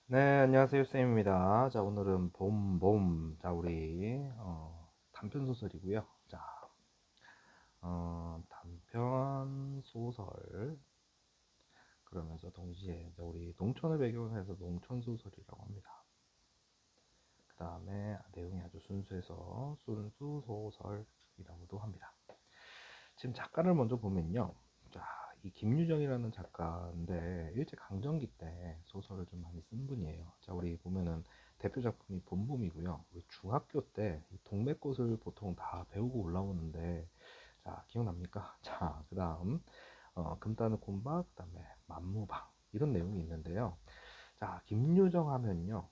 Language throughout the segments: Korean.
네, 안녕하세요, 쌤입니다. 자, 오늘은 봄. 자, 우리, 단편 소설이고요. 자, 단편 소설. 그러면서 동시에 이제 우리 농촌을 배경으로 해서 농촌 소설이라고 합니다. 그 다음에 내용이 아주 순수해서 순수 소설이라고도 합니다. 지금 작가를 먼저 보면요. 자, 이 김유정이라는 작가인데 일제 강점기 때 소설을 좀 많이 쓴 분이에요. 자, 우리 보면은 대표 작품이 봄봄이고요. 우리 중학교 때 동맥꽃을 보통 다 배우고 올라오는데, 자, 기억납니까? 자, 그다음 금따는 곰박, 그다음에 만무방 이런 내용이 있는데요. 자, 김유정 하면요,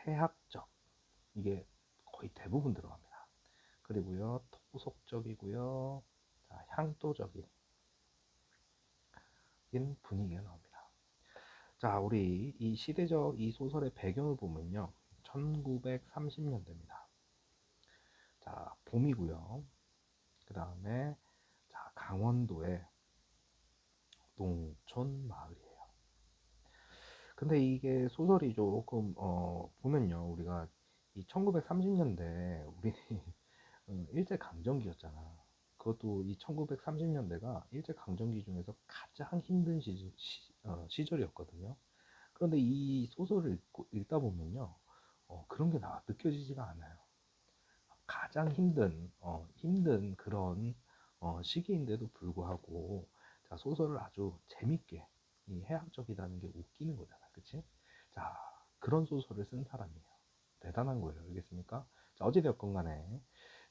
해학적 이게 거의 대부분 들어갑니다. 그리고요, 토속적이고요, 자, 향토적인 분위기가 나옵니다. 자, 우리 이 시대적 이 소설의 배경을 보면요, 1930년대입니다. 자, 봄이고요. 그 다음에 자, 강원도의 농촌 마을이에요. 근데 이게 소설이 조금 보면요, 우리가 이 1930년대 우리 일제 강점기였잖아. 그것도 이 1930년대가 일제 강점기 중에서 가장 힘든 시절이었거든요. 그런데 이 소설을 읽다 보면요, 그런 게 느껴지지가 않아요. 가장 힘든 그런 시기인데도 불구하고, 자, 소설을 아주 재밌게, 이 해학적이라는 게 웃기는 거잖아. 그치? 자, 그런 소설을 쓴 사람이에요. 대단한 거예요. 알겠습니까? 자, 어찌되었건 간에,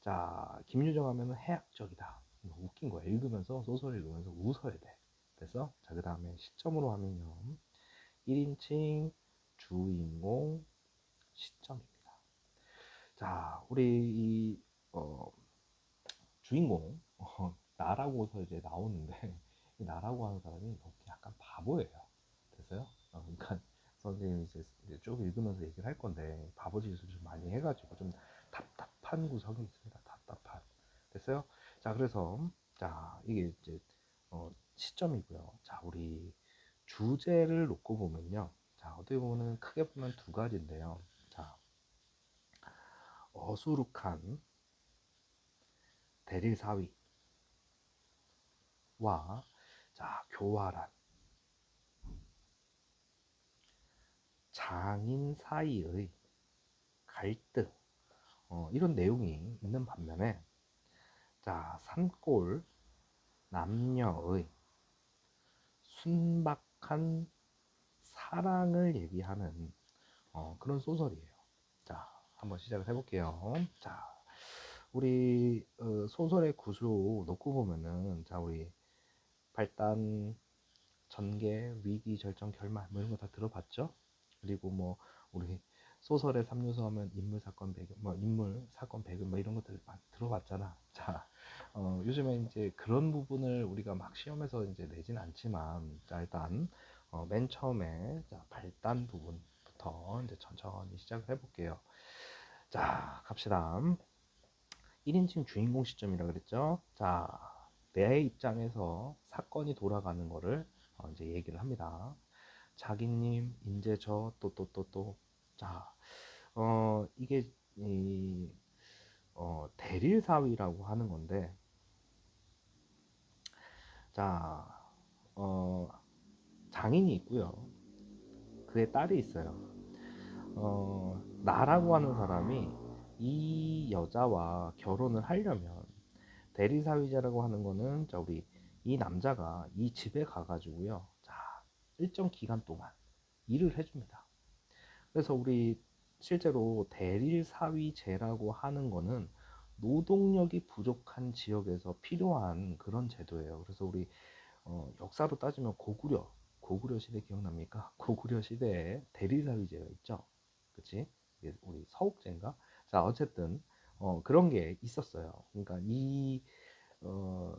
자, 김유정 하면은 해학적이다. 웃긴 거야. 읽으면서, 소설 읽으면서 웃어야 돼. 됐어? 자, 그 다음에 시점으로 하면요, 1인칭 주인공 시점입니다. 자, 우리 이 주인공 나라고서 이제 나오는데 이 나라고 하는 사람이 약간 바보예요. 됐어요? 그러니까 선생님이 이제 쭉 읽으면서 얘기를 할 건데 바보 짓을 좀 많이 해가지고 좀 답답한 구석이 있습니다. 답답한. 됐어요? 자, 그래서 자, 이게 이제 시점이고요. 자, 우리 주제를 놓고 보면요. 자, 어떻게 보면 크게 보면 두 가지인데요. 자, 어수룩한 대릴 사위와, 자, 교활한 장인 사이의 갈등, 이런 내용이 있는 반면에, 자, 산골 남녀의 순박한 사랑을 얘기하는 그런 소설이에요. 자, 한번 시작을 해볼게요. 자, 우리 소설의 구조 놓고 보면은, 자, 우리 발단, 전개, 위기, 절정, 결말 뭐 이런 거 다 들어봤죠? 그리고 뭐 우리 소설의 3요소 하면 인물, 사건, 배경, 뭐 인물, 사건, 배경 뭐 이런 것들 많이 들어봤잖아. 자, 요즘에 이제 그런 부분을 우리가 막 시험에서 이제 내진 않지만, 자, 일단 맨 처음에 자, 발단 부분부터 이제 천천히 시작을 해볼게요. 자, 갑시다. 1인칭 주인공 시점이라 그랬죠? 자, 내 입장에서 사건이 돌아가는 거를 이제 얘기를 합니다. 자기님, 이제 저, 또. 자, 이게, 대릴사위라고 하는 건데, 자, 어, 장인이 있고요. 그의 딸이 있어요. 나라고 하는 사람이 이 여자와 결혼을 하려면, 대리사위자라고 하는 거는, 자, 우리 이 남자가 이 집에 가가지고요. 자, 일정 기간 동안 일을 해줍니다. 그래서 우리 실제로 대릴사위제라고 하는 거는 노동력이 부족한 지역에서 필요한 그런 제도예요. 그래서 우리 역사로 따지면 고구려 시대 기억납니까? 고구려 시대에 대리사위제가 있죠. 그치? 우리 서욱제인가? 자, 어쨌든 그런 게 있었어요. 그러니까 어,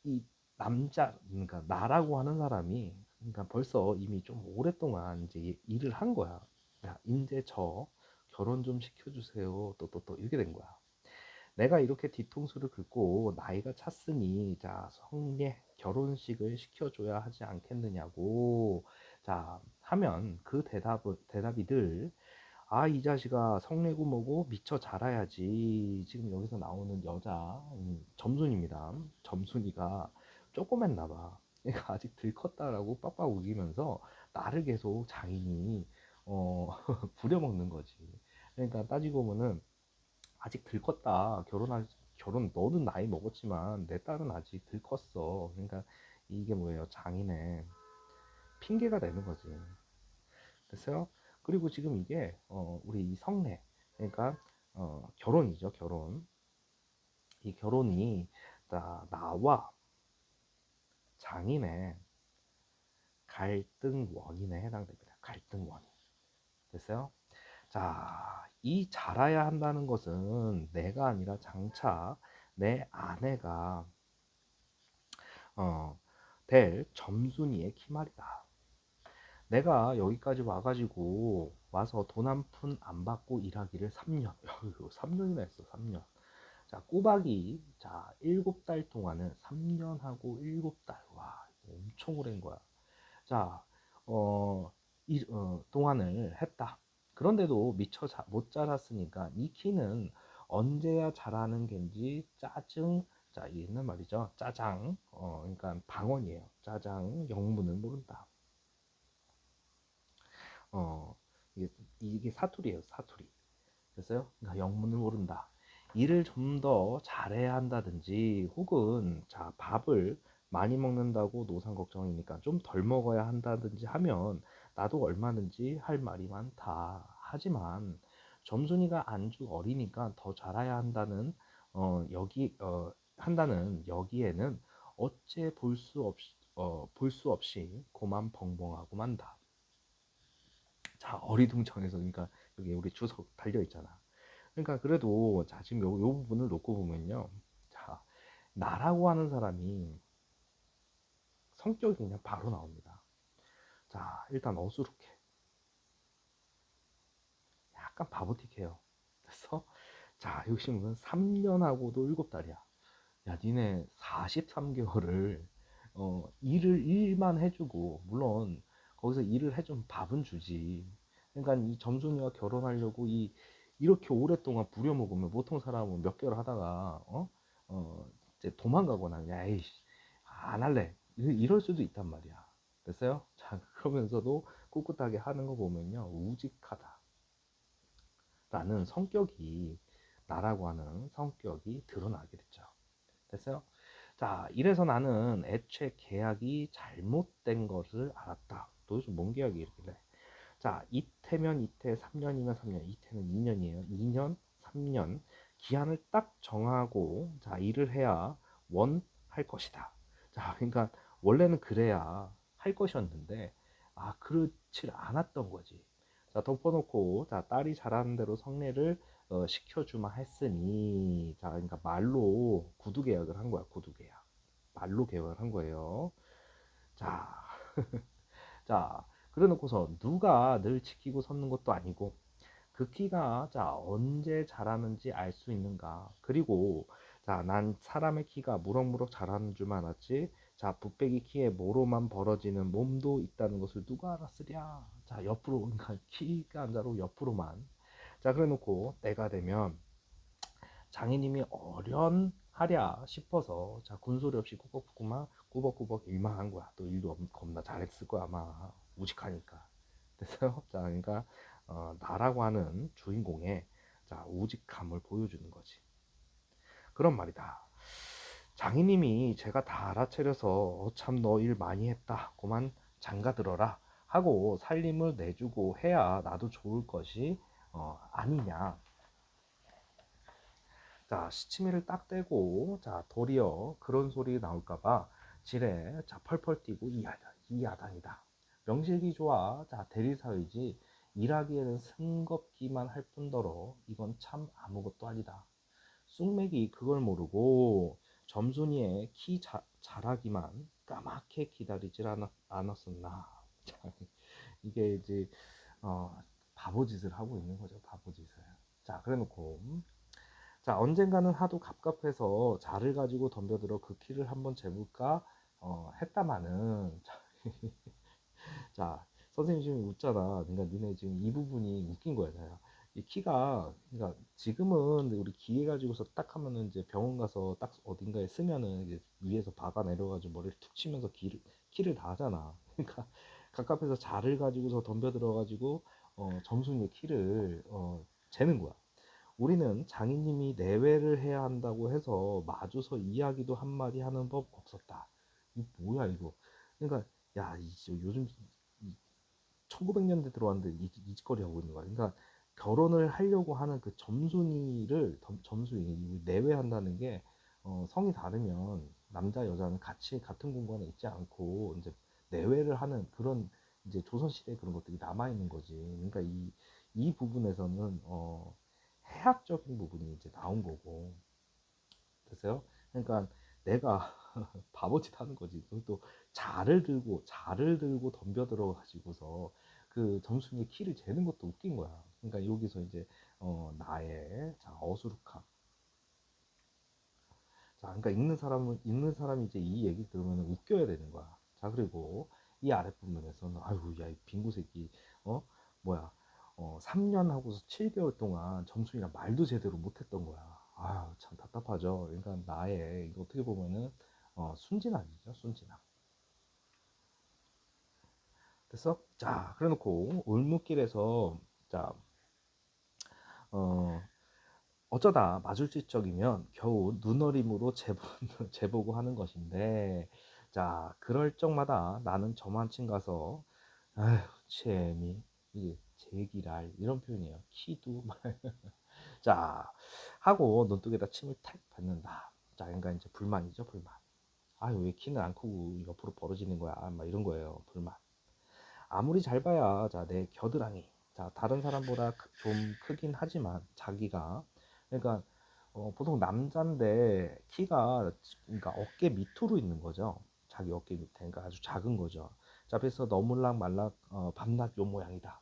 이 그러니까 나라고 하는 사람이, 그러니까 벌써 이미 좀 오랫동안 이제 일을 한 거야. 야, 이제 저 결혼 좀 시켜주세요. 또 이렇게 된 거야. 내가 이렇게 뒤통수를 긁고 나이가 찼으니, 자, 성례 결혼식을 시켜줘야 하지 않겠느냐고, 자, 하면 그 대답이 늘 아, 이 자식아 성내고 뭐고 미쳐 자라야지. 지금 여기서 나오는 여자 점순입니다. 점순이가 조그맸나 봐. 얘가 아직 덜 컸다라고 빡빡 우기면서 나를 계속 장인이 부려먹는 거지. 그러니까 따지고 보면은 아직 덜 컸다. 결혼 너는 나이 먹었지만 내 딸은 아직 덜 컸어. 그러니까 이게 뭐예요? 장인의 핑계가 되는 거지. 됐어요? 그리고 지금 이게 우리 이 성례 그러니까 결혼이죠. 결혼. 이 결혼이 나와 장인의 갈등 원인에 해당됩니다. 갈등 원인. 됐어요? 자, 이 자라야 한다는 것은 내가 아니라 장차 내 아내가 어, 될 점순이의 키말이다. 내가 여기까지 와가지고 와서 돈 한 푼 안 받고 일하기를 3년. 3년이나 했어, 3년. 자, 꼬박이, 자, 7달 동안은 3년 하고 7달. 와, 엄청 오래인 거야. 자, 동안을 했다. 그런데도 미처 못 자랐으니까 이 키는 언제야 자라는 겐지 짜증, 자, 옛날 말이죠. 짜장, 그러니까 방언이에요. 짜장, 영문을 모른다. 어, 이게 사투리예요, 사투리. 됐어요? 그러니까 영문을 모른다. 일을 좀 더 잘해야 한다든지, 혹은 자 밥을 많이 먹는다고 노상 걱정이니까 좀 덜 먹어야 한다든지 하면 나도 얼마든지 할 말이 많다. 하지만 점순이가 안주 어리니까 더 잘해야 한다는 한다는 여기에는 어째 볼 수 없이 고만 벙벙하고 만다. 자, 어리둥절해서 그러니까 여기 우리 주석 달려 있잖아. 그러니까 그래도 자 지금 요 부분을 놓고 보면요. 자, 나라고 하는 사람이 성격이 그냥 바로 나옵니다. 자, 일단 어수룩해. 약간 바보틱해요. 그래서 자, 여기 보면 3년하고도 7달이야. 야, 니네 43개월을 일만 해주고 물론 거기서 일을 해주면 밥은 주지. 그러니까 이 점순이와 결혼하려고 이렇게 오랫동안 부려먹으면 보통 사람은 몇 개월 하다가 이제 도망가거나 야 에이씨 안 할래 이럴 수도 있단 말이야. 됐어요? 자, 그러면서도 꿋꿋하게 하는 거 보면요 우직하다 라는 성격이 나라고 하는 성격이 드러나게 됐죠. 됐어요? 자, 이래서 나는 애초에 계약이 잘못된 것을 알았다. 도대체 뭔 계약이 이길래? 자, 이태면 이태, 3년이면 3년, 이태는 2년이에요. 2년, 3년 기한을 딱 정하고 자, 일을 해야 할 것이다. 자, 그러니까 원래는 그래야 할 것이었는데 그렇지 않았던 거지. 자, 덮어놓고 자, 딸이 잘하는 대로 성례를 시켜주마 했으니 자, 그러니까 말로 구두 계약을 한 거야. 구두 계약. 말로 계약을 한 거예요. 자, 자, 그래 놓고서 누가 늘 지키고 섰는 것도 아니고 그 키가 자 언제 자라는지 알 수 있는가? 그리고 자, 난 사람의 키가 무럭무럭 자라는 줄만 알았지. 자, 붓배기 키에 모로만 벌어지는 몸도 있다는 것을 누가 알았으랴? 자, 옆으로 그러니까 키가 안 자라고 옆으로만. 자, 그래 놓고 때가 되면 장인님이 어련하랴 싶어서 자 군소리 없이 꾸벅꾸벅 일만 한 거야. 또 일도 겁나 잘했을 거야 아마 우직하니까. 됐어요? 자, 그러니까 나라고 하는 주인공의 자 우직함을 보여주는 거지. 그런 말이다. 장인님이 제가 다 알아차려서 참 너 일 많이 했다. 그만 장가 들어라 하고 살림을 내주고 해야 나도 좋을 것이 아니냐. 자, 시치미를 딱 떼고, 자, 도리어 그런 소리 나올까봐 지레, 자, 펄펄 뛰고 이 야단이다. 명실이 좋아. 자, 대리사회지. 일하기에는 승겁기만 할 뿐더러 이건 참 아무것도 아니다. 쑥맥이 그걸 모르고 점순이의 자라기만 까맣게 기다리질 않았었나. 자, 이게 이제 바보짓을 하고 있는 거죠. 바보짓을. 자, 그래 놓고 자, 언젠가는 하도 갑갑해서 자를 가지고 덤벼들어 그 키를 한번 재볼까 했다마는 자, 선생님 지금 웃잖아. 그러니까 니네 지금 이 부분이 웃긴 거야, 나야. 이 키가, 그러니까 지금은 우리 기계 가지고서 딱 하면은 이제 병원 가서 딱 어딘가에 쓰면은 이제 위에서 박아 내려가지고 머리를 툭 치면서 키를 다 하잖아. 그러니까 각각에서 자를 가지고서 덤벼 들어가지고 점순이의 키를 재는 거야. 우리는 장인님이 내외를 해야 한다고 해서 마주서 이야기도 한마디 하는 법 없었다. 이 뭐야 이거? 그러니까 야, 요즘 1900년대 들어왔는데 이 짓거리 하고 있는 거야. 그러니까 결혼을 하려고 하는 그 점순이 내외한다는 게 성이 다르면 남자 여자는 같이 같은 공간에 있지 않고 이제 내외를 하는 그런 이제 조선시대 그런 것들이 남아 있는 거지. 그러니까 이 부분에서는 해학적인 부분이 이제 나온 거고. 됐어요? 그러니까 내가 바보짓 하는 거지. 또 자를 들고 덤벼 들어 가지고서 그 점순이의 키를 재는 것도 웃긴 거야. 그러니까 여기서 이제 나의 자 어수룩함. 자, 그러니까 읽는 사람이 이제 이 얘기 들으면 웃겨야 되는 거야. 자, 그리고 이 아랫부분에서는 아유, 야, 이 빙구 새끼, 어, 뭐야, 3년 하고서 7개월 동안 점순이랑 말도 제대로 못했던 거야. 아유, 참 답답하죠. 그러니까 나의 이거 어떻게 보면은 순진함이죠, 순진함. 됐어? 자, 그래놓고 올무길에서 자, 어, 어쩌다 마주칠 적이면 겨우 눈어림으로 재보고 하는 것인데, 자, 그럴 적마다 나는 저만층 가서, 아휴, 재미, 이게 제기랄, 이런 표현이에요. 키도, 자, 하고 눈독에다 침을 탁 뱉는다. 자, 그러니까 이제 불만이죠, 불만. 아유, 왜 키는 안 크고 옆으로 벌어지는 거야? 막 이런 거예요, 불만. 아무리 잘 봐야 자 내 겨드랑이 자 다른 사람보다 좀 크긴 하지만 자기가 그러니까 보통 남자인데 키가 그러니까 어깨 밑으로 있는 거죠. 자기 어깨 밑에 그러니까 아주 작은 거죠. 자 그래서 너물락 말락 밤낮 요 모양이다.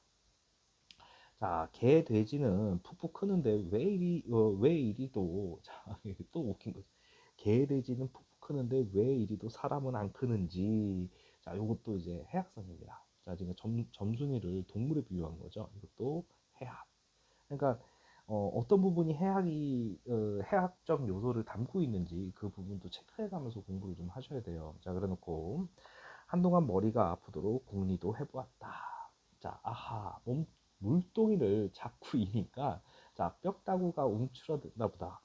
자, 개 돼지는 푹푹 크는데 왜 이리도 자, 또 웃긴 거지. 개 돼지는 푹푹 크는데 왜 이리도 사람은 안 크는지. 자, 요것도 이제 해학선입니다. 자, 지금 점순이를 동물에 비유한 거죠. 이것도 해학. 그러니까 떤 부분이 해학적 요소를 담고 있는지 그 부분도 체크해가면서 공부를 좀 하셔야 돼요. 자, 그래놓고 한동안 머리가 아프도록 궁리도 해보았다. 자, 아하, 물동이를 자꾸 이니까 자, 뼈다구가 움츠러든다 보다.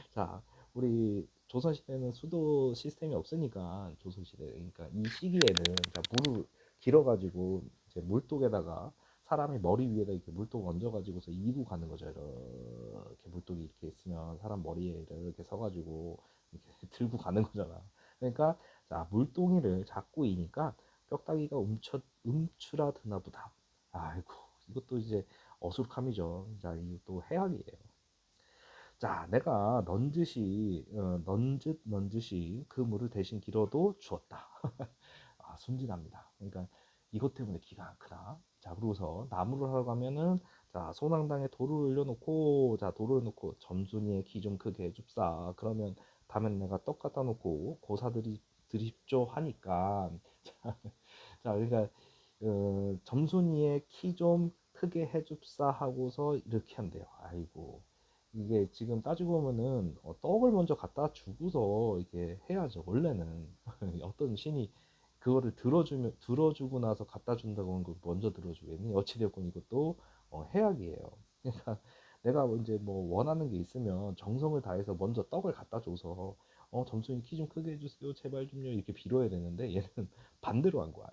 자, 우리 조선시대는 수도 시스템이 없으니까 조선시대 그러니까 이 시기에는 자, 물을 길어가지고 이제 물독에다가 사람이 머리 위에다 이렇게 물독 얹어가지고서 이고 가는 거죠. 이렇게 물독이 이렇게 있으면 사람 머리에 이렇게 서가지고 이렇게 들고 가는 거잖아. 그러니까 자 물동이를 자꾸 이니까 뼈다귀가 움츠러드나 보다. 아이고 이것도 이제 어술함이죠. 자 이것도 해악이에요. 자, 내가 넌짓이 그 물을 대신 길어도 주었다. 아, 순진합니다. 그러니까 이것 때문에 기가 안 크다. 자, 그러고서 나무를 하러 가면은 자, 소낭당에 돌을 올려놓고 자, 돌을 놓고 점순이의 키 좀 크게 해줍사. 그러면 다음엔 내가 떡 갖다 놓고 고사들이 드십쇼 하니까 자, 그러니까 점순이의 키 좀 크게 해줍사 하고서 이렇게 한대요. 아이고. 이게 지금 따지고 보면은 떡을 먼저 갖다 주고서 이렇게 해야죠. 원래는 어떤 신이 그거를 들어주고 나서 갖다 준다고 하는 걸 먼저 들어주겠니? 어찌되었건 이것도 해악이에요. 그러니까 내가 이제 뭐 원하는 게 있으면 정성을 다해서 먼저 떡을 갖다 줘서 점순이 키 좀 크게 해주세요. 제발 좀요. 이렇게 빌어야 되는데 얘는 반대로 한 거야.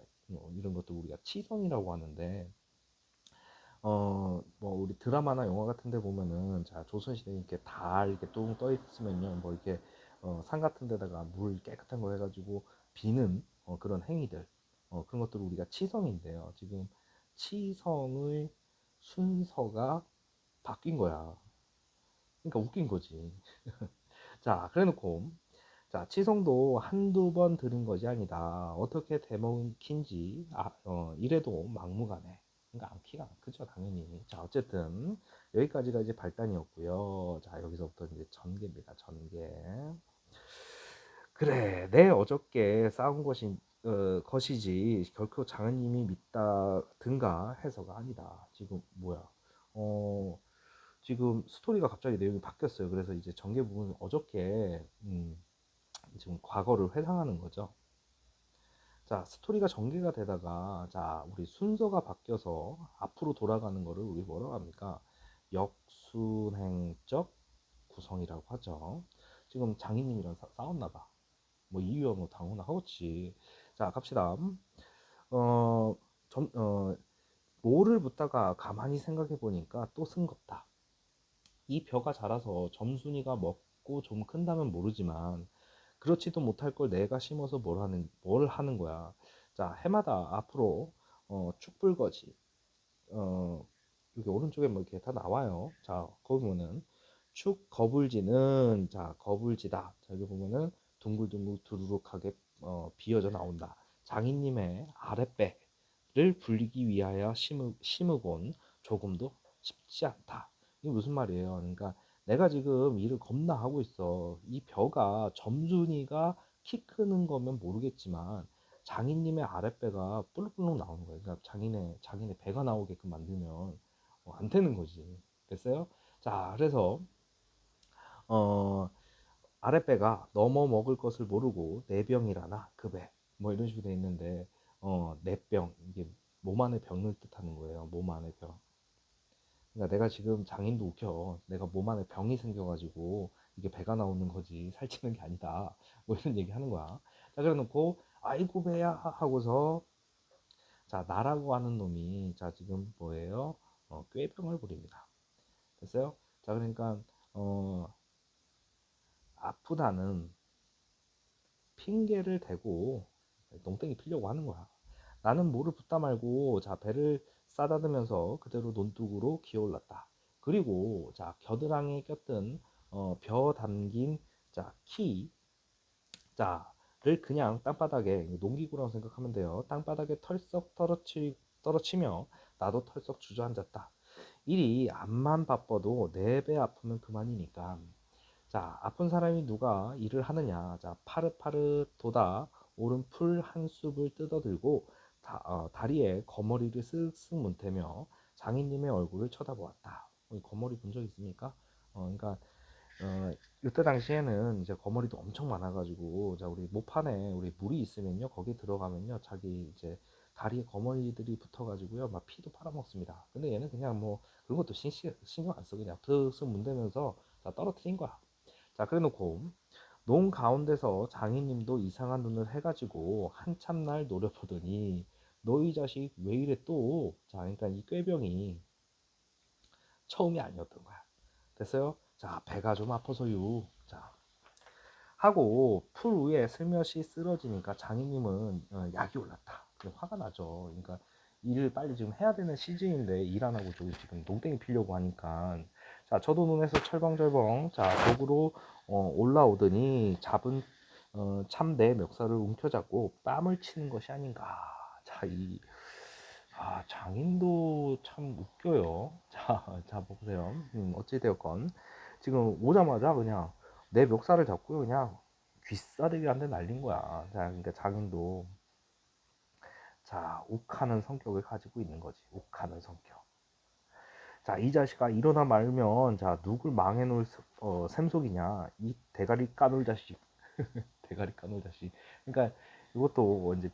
이런 것도 우리가 치성이라고 하는데 뭐 우리 드라마나 영화 같은 데 보면은 자 조선시대 이렇게 다 이렇게 뚱 떠 있으면요 뭐 이렇게 산 같은 데다가 물 깨끗한 거 해가지고 비는 그런 행위들 그런 것들을 우리가 치성인데요 지금 치성의 순서가 바뀐 거야. 그러니까 웃긴 거지. 자 그래놓고 자 치성도 한두 번 들은 것이 아니다. 어떻게 대먹힌지 이래도 막무가내. 그러니까 안 키가 크죠 당연히. 자 어쨌든 여기까지가 이제 발단이었고요. 자 여기서부터 이제 전개입니다. 전개. 그래 내 어저께 싸운 것이 것이지 결코 장인님이 믿다든가 해서가 아니다. 지금 뭐야? 어, 지금 스토리가 갑자기 내용이 바뀌었어요. 그래서 이제 전개 부분은 어저께 지금 과거를 회상하는 거죠. 자, 스토리가 전개가 되다가 자, 우리 순서가 바뀌어서 앞으로 돌아가는 거를 우리 뭐라고 합니까? 역순행적 구성이라고 하죠. 지금 장인님이랑 싸웠나 봐. 뭐 이유야 뭐 당연히 하겠지. 자, 갑시다. 어, 뭐를 묻다가 가만히 생각해 보니까 또 싱겁다. 이 벼가 자라서 점순이가 먹고 좀 큰다면 모르지만 그렇지도 못할 걸 내가 심어서 뭘 하는 거야. 자, 해마다 앞으로 축불거지. 여기 오른쪽에 뭐 이렇게 다 나와요. 자, 거기 보면은 축거불지는 자, 거불지다. 자, 여기 보면은 둥글둥글 두루룩하게 비어져 나온다. 장인님의 아랫배를 불리기 위하여 심으곤 조금도 쉽지 않다. 이게 무슨 말이에요? 그러니까 내가 지금 일을 겁나 하고 있어. 이 벼가 점순이가 키 크는 거면 모르겠지만 장인님의 아랫배가 뿔룩뿔룩 나오는 거예요. 그러니까 장인의 배가 나오게끔 만들면 안 되는 거지. 됐어요? 자, 그래서 어, 아랫배가 넘어 먹을 것을 모르고 내병이라나 급해 뭐 이런 식으로 돼 있는데 내병 이게 몸 안의 병을 뜻하는 거예요. 몸 안의 병. 그러니까 내가 지금 장인도 웃겨. 내가 몸 안에 병이 생겨가지고 이게 배가 나오는 거지 살찌는 게 아니다. 뭐 이런 얘기 하는 거야. 자, 그래 놓고 아이고 배야 하고서 자, 나라고 하는 놈이 자 지금 뭐예요? 꾀병을 부립니다. 됐어요? 자, 그러니까 어, 아프다는 핑계를 대고 농땡이 피려고 하는 거야. 나는 모를 붙다 말고 자 배를 싸다듬면서 그대로 논둑으로 기어올랐다. 그리고 자 겨드랑이에 꼈던 벼 담긴 자키 자를 그냥 땅바닥에 농기구라고 생각하면 돼요. 땅바닥에 털썩 떨어치며 나도 털썩 주저앉았다. 일이 암만 바빠도 네 배 아프면 그만이니까. 자, 아픈 사람이 누가 일을 하느냐. 자, 파릇파릇 돋아 오른 풀 한 숲을 뜯어들고 다리에 거머리를 쓱쓱 문태며 장인님의 얼굴을 쳐다보았다. 이 거머리 본 적 있습니까? 그러니까 이때 당시에는 이제 거머리도 엄청 많아가지고 자 우리 모판에 우리 물이 있으면요 거기 들어가면요 자기 이제 다리에 거머리들이 붙어가지고요 막 피도 빨아먹습니다. 근데 얘는 그냥 뭐 그런 것도 신경 안 써. 그냥 슥슥 문대면서 자 떨어뜨린 거야. 자 그래놓고 농 가운데서 장인님도 이상한 눈을 해가지고 한참 날 노려보더니 너 이 자식 왜 이래 또. 자 그러니까 이 꾀병이 처음이 아니었던 거야. 됐어요? 자 배가 좀 아파서요. 자 하고 풀 위에 슬며시 쓰러지니까 장인님은 약이 올랐다. 화가 나죠. 그러니까 일을 빨리 지금 해야 되는 시즌인데 일 안 하고 저기 지금 농땡이 피려고 하니까 자 저도 눈에서 철벙철벙 자 벽으로 올라오더니 잡은 참 내 멱살을 움켜잡고 뺨을 치는 것이 아닌가. 자이 장인도 참 웃겨요. 자 보세요. 어찌되었건 지금 오자마자 그냥 내 멱살을 잡고 그냥 귀싸대기 한 대 날린 거야. 자, 그러니까 장인도 자 욱하는 성격을 가지고 있는 거지. 욱하는 성격. 자, 이 자식아 일어나 말면 자 누굴 망해놓을 셈속이냐. 이 대가리 까놀 자식. 대가리 까놀 자식. 그러니까 이것도 이제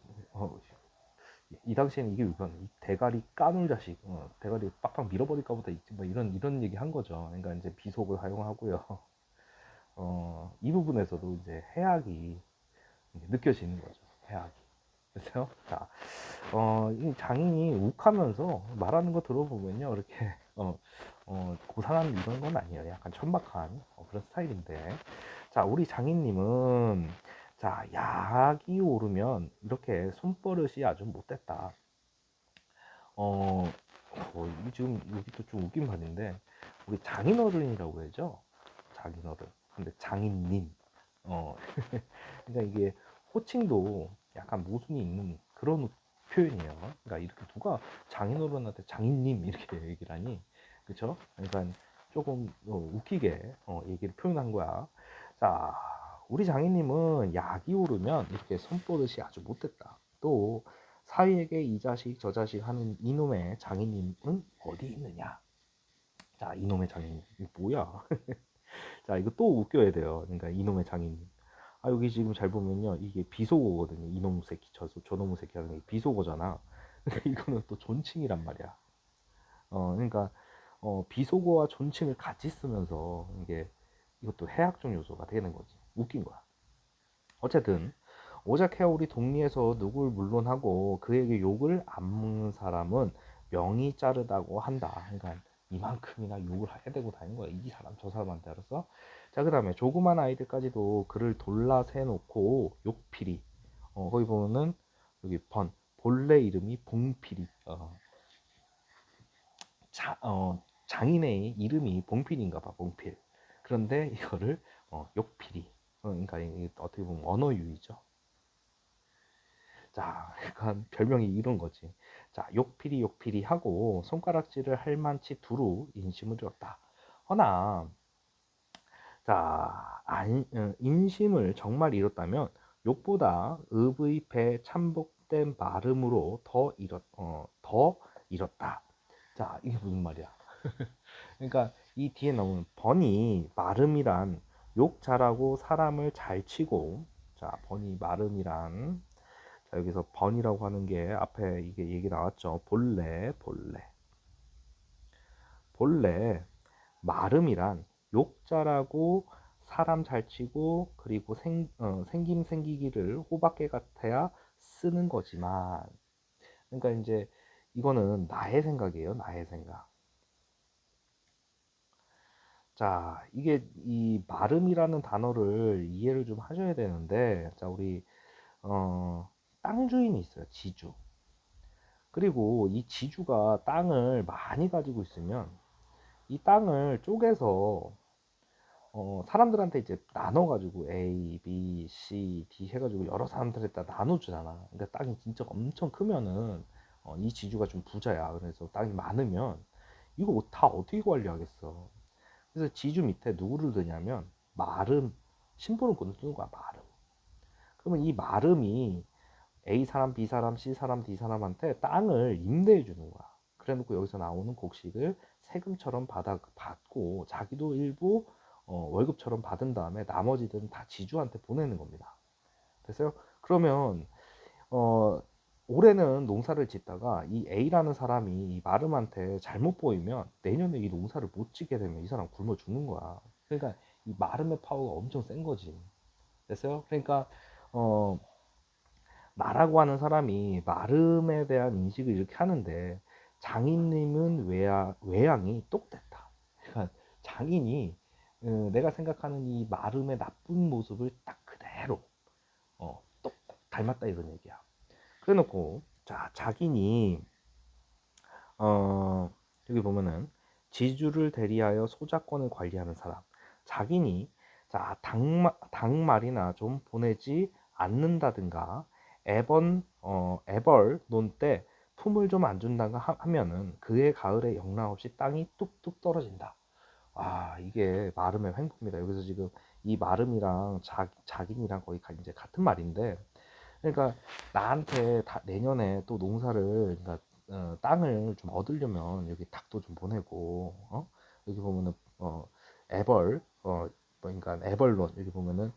이 당시에는 이게 위반, 이 대가리 까눌 자식, 대가리 빡빡 밀어버릴까 보다 뭐 이런 얘기 한 거죠. 그러니까 이제 비속을 사용하고요. 이 부분에서도 이제 해악이 느껴지는 거죠. 해악이. 그래서 자, 이 장인이 욱하면서 말하는 거 들어보면요, 이렇게 고상한 이런 건 아니에요. 약간 천박한 그런 스타일인데, 자, 우리 장인님은 자 약이 오르면 이렇게 손버릇이 아주 못됐다. 어, 이게 지금 여기도 좀 웃긴 말인데 우리 장인어른이라고 해야죠. 장인어른. 근데 장인님. 어, 그러니까 이게 호칭도 약간 모순이 있는 그런 표현이에요. 그러니까 이렇게 누가 장인어른한테 장인님 이렇게 얘기를 하니, 그쵸? 그러니까 조금 웃기게 얘기를 표현한 거야. 자, 우리 장인님은 약이 오르면 이렇게 손버릇이 아주 못됐다. 또 사위에게 이 자식 저 자식 하는 이놈의 장인님은 어디 있느냐? 자, 이놈의 장인님 이거 뭐야? 자, 이거 또 웃겨야 돼요. 그러니까 이놈의 장인님. 아, 여기 지금 잘 보면요, 이게 비속어거든요. 이놈 새끼, 저놈의 새끼 하는 게 비속어잖아. 근데 이거는 또 존칭이란 말이야. 그러니까 비속어와 존칭을 같이 쓰면서 이게 이것도 해학적 요소가 되는 거지. 웃긴 거야. 어쨌든 오작해오리 독리에서 누굴 물론하고 그에게 욕을 안 먹는 사람은 명이 자르다고 한다. 그러니까 이만큼이나 욕을 해야 되고 다니는 거야. 이 사람 저 사람한테. 알았어? 자, 그 다음에 조그만 아이들까지도 그를 돌라 세놓고 욕필이. 거기 보면은 여기 본래 이름이 봉필이. 장인의 이름이 봉필인가 봐. 봉필. 그런데 이거를 욕필이. 그러니까 이게 어떻게 보면 언어유희죠. 자, 그러니까 별명이 이런 거지. 자, 욕필이 욕필이 하고 손가락질을 할 만치 두루 인심을 주었다. 허나 자, 인심을 정말 잃었다면 욕보다 읍의 배 참복된 마름으로 더 잃었다. 자, 이게 무슨 말이야? 그러니까 이 뒤에 나오는 번이 마름이란 욕 잘하고 사람을 잘 치고, 자, 번이 마름이란, 자, 여기서 번이라고 하는 게 앞에 이게 얘기 나왔죠. 본래 마름이란 욕 잘하고 사람 잘 치고 그리고 생김 생기기를 호박개 같아야 쓰는 거지만, 그러니까 이제 이거는 나의 생각이에요. 나의 생각. 자, 이게 이 마름이라는 단어를 이해를 좀 하셔야 되는데, 자, 우리 땅 주인이 있어요. 지주. 그리고 이 지주가 땅을 많이 가지고 있으면 이 땅을 쪼개서 사람들한테 이제 나눠가지고 A, B, C, D 해가지고 여러 사람들에다 나눠주잖아. 그러니까 땅이 진짜 엄청 크면은 이 지주가 좀 부자야. 그래서 땅이 많으면 이거 다 어떻게 관리하겠어. 그래서 지주 밑에 누구를 두냐면 마름, 심부름꾼을 두는 거야. 마름. 그러면 이 마름이 A 사람, B 사람, C 사람, D 사람한테 땅을 임대해 주는 거야. 그래놓고 여기서 나오는 곡식을 세금처럼 받고 자기도 일부 월급처럼 받은 다음에 나머지들은 다 지주한테 보내는 겁니다. 됐어요? 그러면 어, 올해는 농사를 짓다가 이 A라는 사람이 이 마름한테 잘못 보이면 내년에 이 농사를 못 짓게 되면 이 사람 굶어 죽는 거야. 그러니까 이 마름의 파워가 엄청 센 거지. 됐어요? 그러니까 어, 나라고 하는 사람이 마름에 대한 인식을 이렇게 하는데 장인님은 외양이 똑됐다. 그러니까 장인이 내가 생각하는 이 마름의 나쁜 모습을 딱 그대로 똑 닮았다 이런 얘기야. 그래놓고 자 자기니 어, 여기 보면은 지주를 대리하여 소작권을 관리하는 사람. 자기니 자 당말이나 좀 보내지 않는다든가 애벌 논 때 품을 좀 안 준다가 하면은 그의 가을에 영락없이 땅이 뚝뚝 떨어진다. 아, 이게 마름의 횡포입니다. 여기서 지금 이 마름이랑 자긴이랑 거의 이제 같은 말인데, 그러니까 나한테 내년에 또 농사를, 그러니까 땅을 좀 얻으려면 여기 닭도 좀 보내고, 여기 보면은 애벌, 그러니까 애벌론 여기 보면은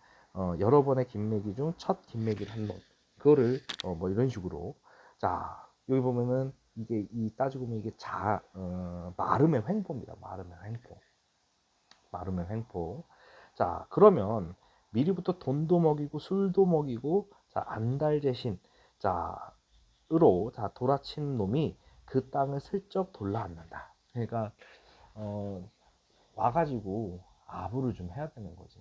여러 번의 김매기 중 첫 김매기를 한 번, 그거를 뭐 이런 식으로. 자, 여기 보면은 이게 이 따지고 보면 이게 마름의 횡포입니다. 마름의 횡포. 자, 그러면 미리부터 돈도 먹이고 술도 먹이고 자 안달재신 자으로 자 돌아친 놈이 그 땅을 슬쩍 돌라앉는다. 그러니까 어, 와가지고 아부를 좀 해야 되는 거지.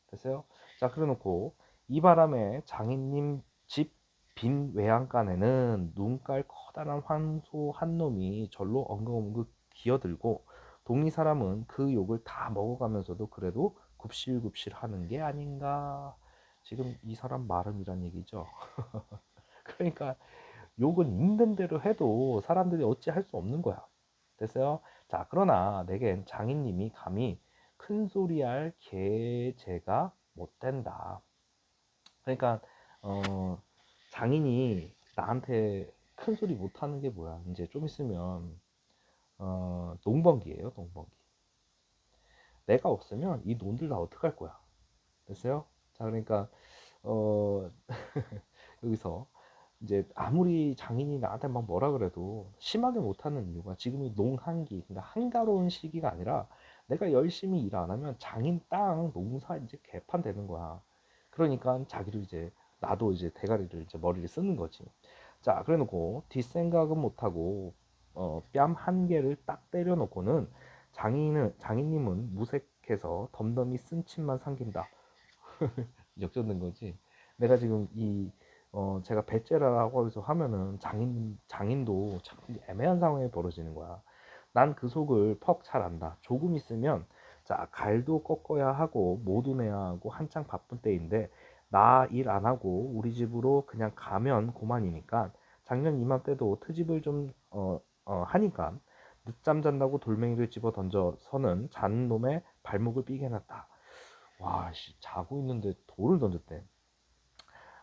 됐어요? 자, 그래놓고 이 바람에 장인님 집 빈 외양간에는 눈깔 커다란 황소 한 놈이 절로 엉금엉금 기어들고 동리 사람은 그 욕을 다 먹어가면서도 그래도 굽실굽실 하는 게 아닌가. 지금 이 사람 마름이란 얘기죠. 그러니까 욕은 있는 대로 해도 사람들이 어찌 할 수 없는 거야. 됐어요? 자, 그러나 내겐 장인님이 감히 큰 소리할 계제가 못 된다. 그러니까 장인이 나한테 큰 소리 못 하는 게 뭐야? 이제 좀 있으면 농번기예요, 농번기. 내가 없으면 이 논들 다 어떡할 거야? 됐어요? 자, 그러니까 어 여기서 이제 아무리 장인이 나한테 막 뭐라 그래도 심하게 못하는 이유가 지금이 농한기, 그러니까 한가로운 시기가 아니라 내가 열심히 일 안 하면 장인 땅 농사 이제 개판 되는 거야. 그러니까 자기도 이제 나도 이제 대가리를 이제 머리를 쓰는 거지. 자, 그래놓고 뒷생각은 못하고 뺨 한 개를 딱 때려놓고는 장인님은 무색해서 덤덤히 쓴 침만 삼긴다. 역전된 거지. 내가 지금 제가 배째라고 해서 하면은 장인도 참 애매한 상황이 벌어지는 거야. 난 그 속을 퍽 잘 안다. 조금 있으면 자 갈도 꺾어야 하고 모두 내야 하고 한창 바쁜 때인데 나 일 안 하고 우리 집으로 그냥 가면 고만이니까 작년 이맘때도 트집을 좀 하니까 늦잠 잔다고 돌멩이를 집어 던져서는 잔 놈의 발목을 삐게 해놨다. 와, 씨, 자고 있는데 돌을 던졌대.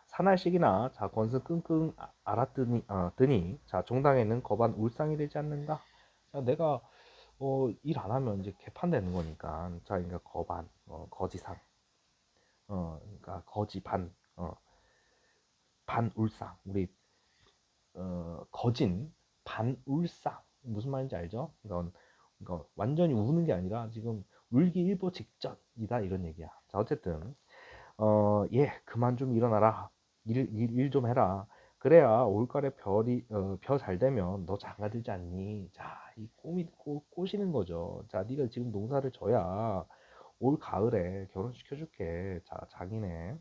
사날씩이나 자 권승 끙끙 알았더니 드니 자 종당에는 거반 울상이 되지 않는가? 자 내가 일 안 하면 이제 개판되는 거니까 자 그러니까 거반 거지상 그러니까 거지 반울상 우리 거진 반울상 무슨 말인지 알죠? 그러니까 완전히 우는 게 아니라 지금 울기 일보 직전이다 이런 얘기야. 자 어쨌든 예, 그만 좀 일어나라. 일 좀 해라. 그래야 올가을에 벼 잘 되면 너 장가들지 않니? 자, 이 꼬시는 거죠. 자, 네가 지금 농사를 져야 올 가을에 결혼시켜줄게. 자, 자기네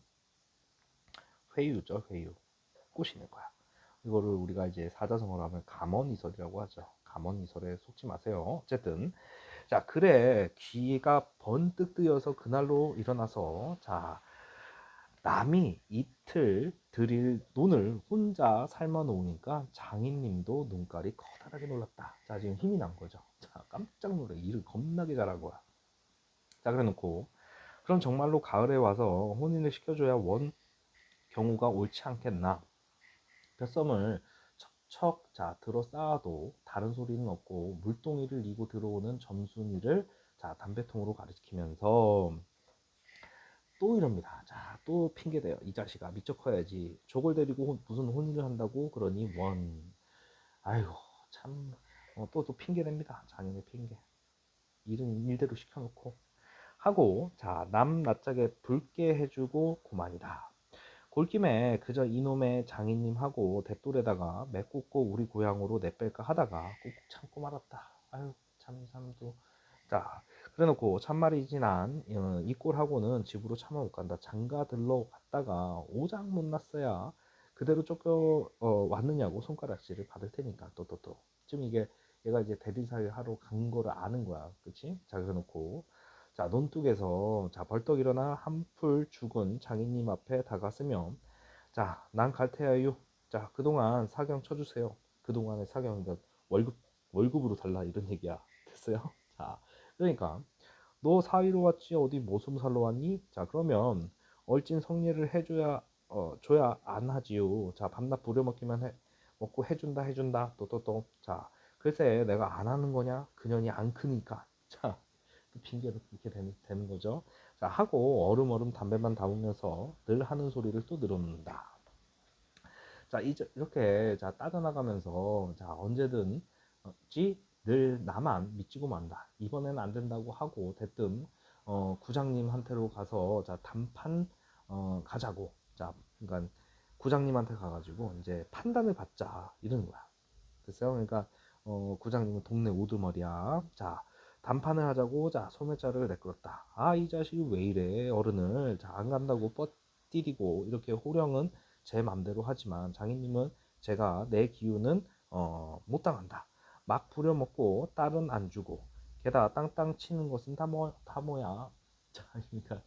회유죠, 회유. 꼬시는 거야. 이거를 우리가 이제 사자성어로 하면 감언이설이라고 하죠. 감언이설에 속지 마세요. 어쨌든 자, 그래 귀가 번뜩 뜨여서 그날로 일어나서 자 남이 이틀 들일 논을 혼자 삶아 놓으니까 장인님도 눈깔이 커다랗게 놀랐다. 자, 지금 힘이 난 거죠. 자, 깜짝 놀래. 일을 겁나게 잘한 거야. 자, 그래 놓고 그럼 정말로 가을에 와서 혼인을 시켜줘야 원 경우가 옳지 않겠나. 뱃섬을 척척 자 들어 쌓아도 다른 소리는 없고 물동이를 이고 들어오는 점순이를 자 담배통으로 가리키면서 또 이럽니다. 자, 또 핑계대요. 이 자식아, 미쳐 커야지. 저걸 데리고 무슨 혼인을 한다고 그러니 원. 아이고, 참. 또 핑계냅니다. 장인의 핑계. 일은 일대로 시켜놓고. 하고, 자, 남 낯짝에 붉게 해주고 고만이다. 골김에 그저 이놈의 장인님하고 대돌에다가 메꾸고 우리 고향으로 내뺄까 하다가 꾹꾹 참고 말았다. 아유, 참도. 자, 그래놓고 참말이지 난 이 꼴하고는 집으로 차마 못 간다. 장가들러 갔다가 오장 못 났어야 그대로 쫓겨 왔느냐고 손가락질을 받을 테니까 또 지금 이게 얘가 이제 대리사회 하러 간 거를 아는 거야, 그치? 자, 그래놓고 자 논뚝에서 자 벌떡 일어나 한풀 죽은 장인님 앞에 다가서며 자 난 갈테야유. 자 그동안 사경 쳐주세요. 그동안의 사경 그러니까 월급으로 달라 이런 얘기야. 됐어요? 자 그러니까 너 사위로 왔지 어디 모som 살러 왔니? 자 그러면 얼진 성례를 해줘야 줘야 안 하지요. 자 밤낮 부려먹기만 먹고 해준다 또. 자 글쎄 내가 안 하는 거냐? 그년이 안 크니까. 자 그 핑계로 그렇게 되는 거죠. 자 하고 얼음얼음 담배만 담으면서 늘 하는 소리를 또 늘어놓는다. 자 이제 이렇게 자 따져나가면서 자 언제든 늘 나만 믿지고 만다. 이번엔 안 된다고 하고 대뜸 구장님한테로 가서 자 단판 가자고. 자 그러니까 구장님한테 가가지고 이제 판단을 받자 이러는 거야. 됐어요? 그러니까 구장님은 동네 우두머리야. 자 단판을 하자고 자 소매자를 내끌었다. 아 이 자식이 왜 이래 어른을 자 안 간다고 뻗디디고 이렇게 호령은 제 맘대로 하지만 장인님은 제가 내 기운은 못 당한다. 막 부려먹고 딸은 안 주고 게다가 땅땅 치는 것은 다 뭐야. 자 그러니까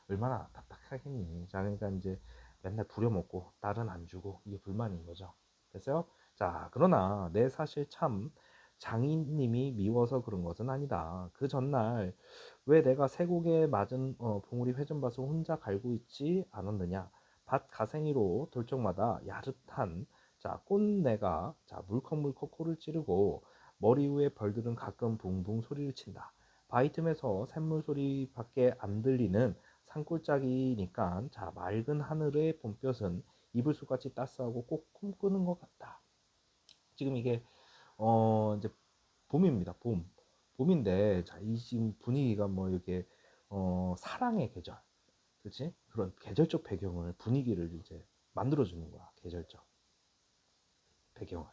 얼마나 답답하겠니. 자 그러니까 이제 맨날 부려먹고 딸은 안 주고 이게 불만인 거죠. 됐어요? 자 그러나 내 사실 참 장인님이 미워서 그런 것은 아니다. 그 전날 왜 내가 쇠고개 맞은 봉우리 회전밭을 혼자 갈고 있지 않았느냐. 밭 가생이로 돌적마다 야릇한 꽃내가 물컥물컥 코를 찌르고 머리 위에 벌들은 가끔 붕붕 소리를 친다. 바위 틈에서 샘물 소리밖에 안 들리는 산골짜기니까 맑은 하늘의 봄볕은 이불속같이 따스하고 꼭 꿈꾸는 것 같다. 지금 이게 이제 봄입니다. 봄인데 이 지금 분위기가 뭐 이렇게 사랑의 계절, 그렇지? 그런 계절적 배경을 분위기를 이제 만들어주는 거야. 계절적 배경을.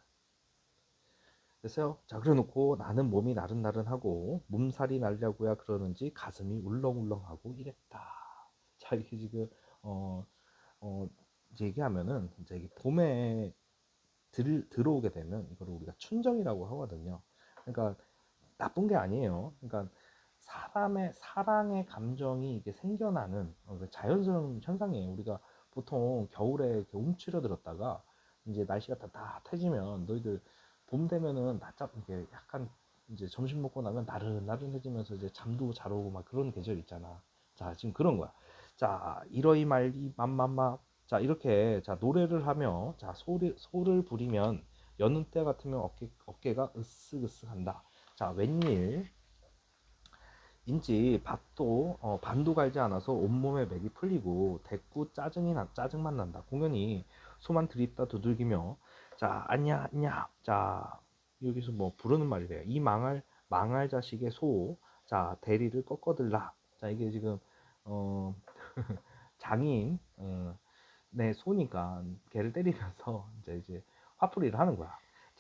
그래서 그래놓고 나는 몸이 나른나른하고 몸살이 나려고야 그러는지 가슴이 울렁울렁하고 이랬다. 이게 지금 어, 이제 얘기하면은 이제 이게 봄에 들어오게 되면 이걸 우리가 춘정이라고 하거든요. 그러니까 나쁜 게 아니에요. 그러니까 사람의 사랑의 감정이 이게 생겨나는 자연스러운 현상이에요. 우리가 보통 겨울에 이렇게 움츠러들었다가 이제 날씨가 따뜻해지면 너희들 봄 되면은 낮잠 이게 약간 이제 점심 먹고 나면 나른나른해지면서 이제 잠도 잘 오고 막 그런 계절 있잖아. 지금 그런 거야. 이러이 말이 맘맘마. 이렇게 노래를 하며 소를 부리면 여는 때 같으면 어깨가 으쓱으쓱한다. 웬일 인지 밥도 반도 갈지 않아서 온몸에 맥이 풀리고 대꾸 짜증만 난다. 공연히 소만 드립다 두들기며 안냐 안냐. 여기서 뭐 부르는 말이래요. 이 망할 자식의 소. 대리를 꺾어들라. 이게 지금 어 장인 내 소니까 걔를 때리면서 이제 화풀이를 하는 거야.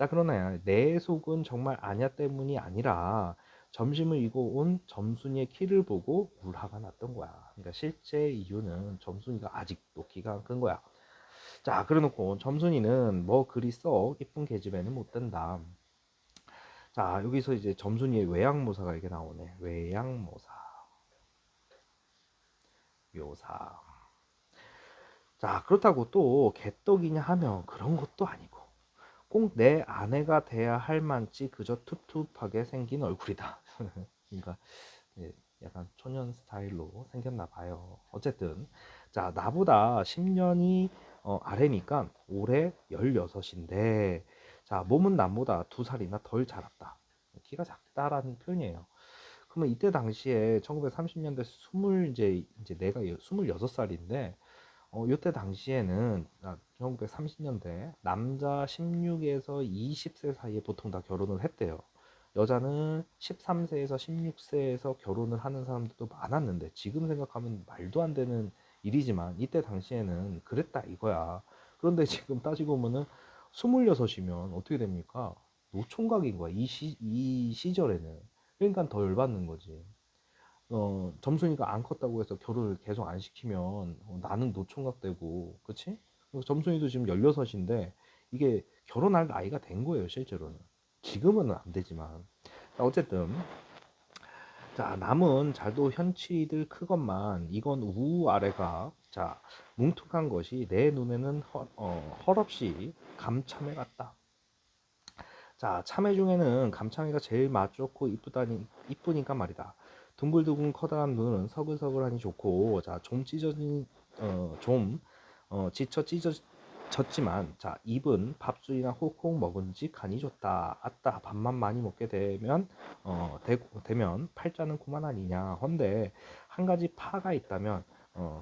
그러나 내 속은 정말 아냐 때문이 아니라 점심을 이고 온 점순이의 키를 보고 울화가 났던 거야. 그러니까 실제 이유는 점순이가 아직도 키가 큰 거야. 그래놓고 점순이는 뭐 그리 썩 이쁜 계집애는 못 된다. 여기서 이제 점순이의 외양모사가 이게 나오네. 외양모사 묘사. 그렇다고 또 개떡이냐 하면 그런 것도 아니고 꼭 내 아내가 돼야 할 만치 그저 툭툭하게 생긴 얼굴이다. 그러니까 약간 초년 스타일로 생겼나 봐요. 어쨌든 나보다 10년이 아래니까 올해 16인데 몸은 남보다 2살이나 덜 자랐다. 키가 작다라는 표현이에요. 그러면 이때 당시에 1930년대 이제 내가 26살인데 이때 당시에는 1930년대 남자 16에서 20세 사이에 보통 다 결혼을 했대요. 여자는 13세에서 16세에서 결혼을 하는 사람들도 많았는데 지금 생각하면 말도 안 되는 일이지만 이때 당시에는 그랬다 이거야. 그런데 지금 따지고 보면은 26이면 어떻게 됩니까? 노총각인 거야. 이 시절에는. 그러니까 더 열받는 거지. 점순이가 안 컸다고 해서 결혼을 계속 안 시키면 나는 노총각 되고, 그치? 그래서 점순이도 지금 16인데 이게 결혼할 나이가 된 거예요, 실제로는. 지금은 안 되지만. 어쨌든 남은 잘도 현치들 크건만 이건 우 아래가 뭉툭한 것이 내 눈에는 헐없이 감참해 같다. 참외 중에는 감창이가 제일 맛 좋고 이쁘니까 말이다. 둥글둥글 커다란 눈은 서글서글하니 좋고 좀 찢어진 지쳐 찢어졌지만 입은 밥술이나 콕콕 먹은지 간이 좋다. 아따 밥만 많이 먹게 되면 팔자는 그만 아니냐. 헌데 한 가지 파가 있다면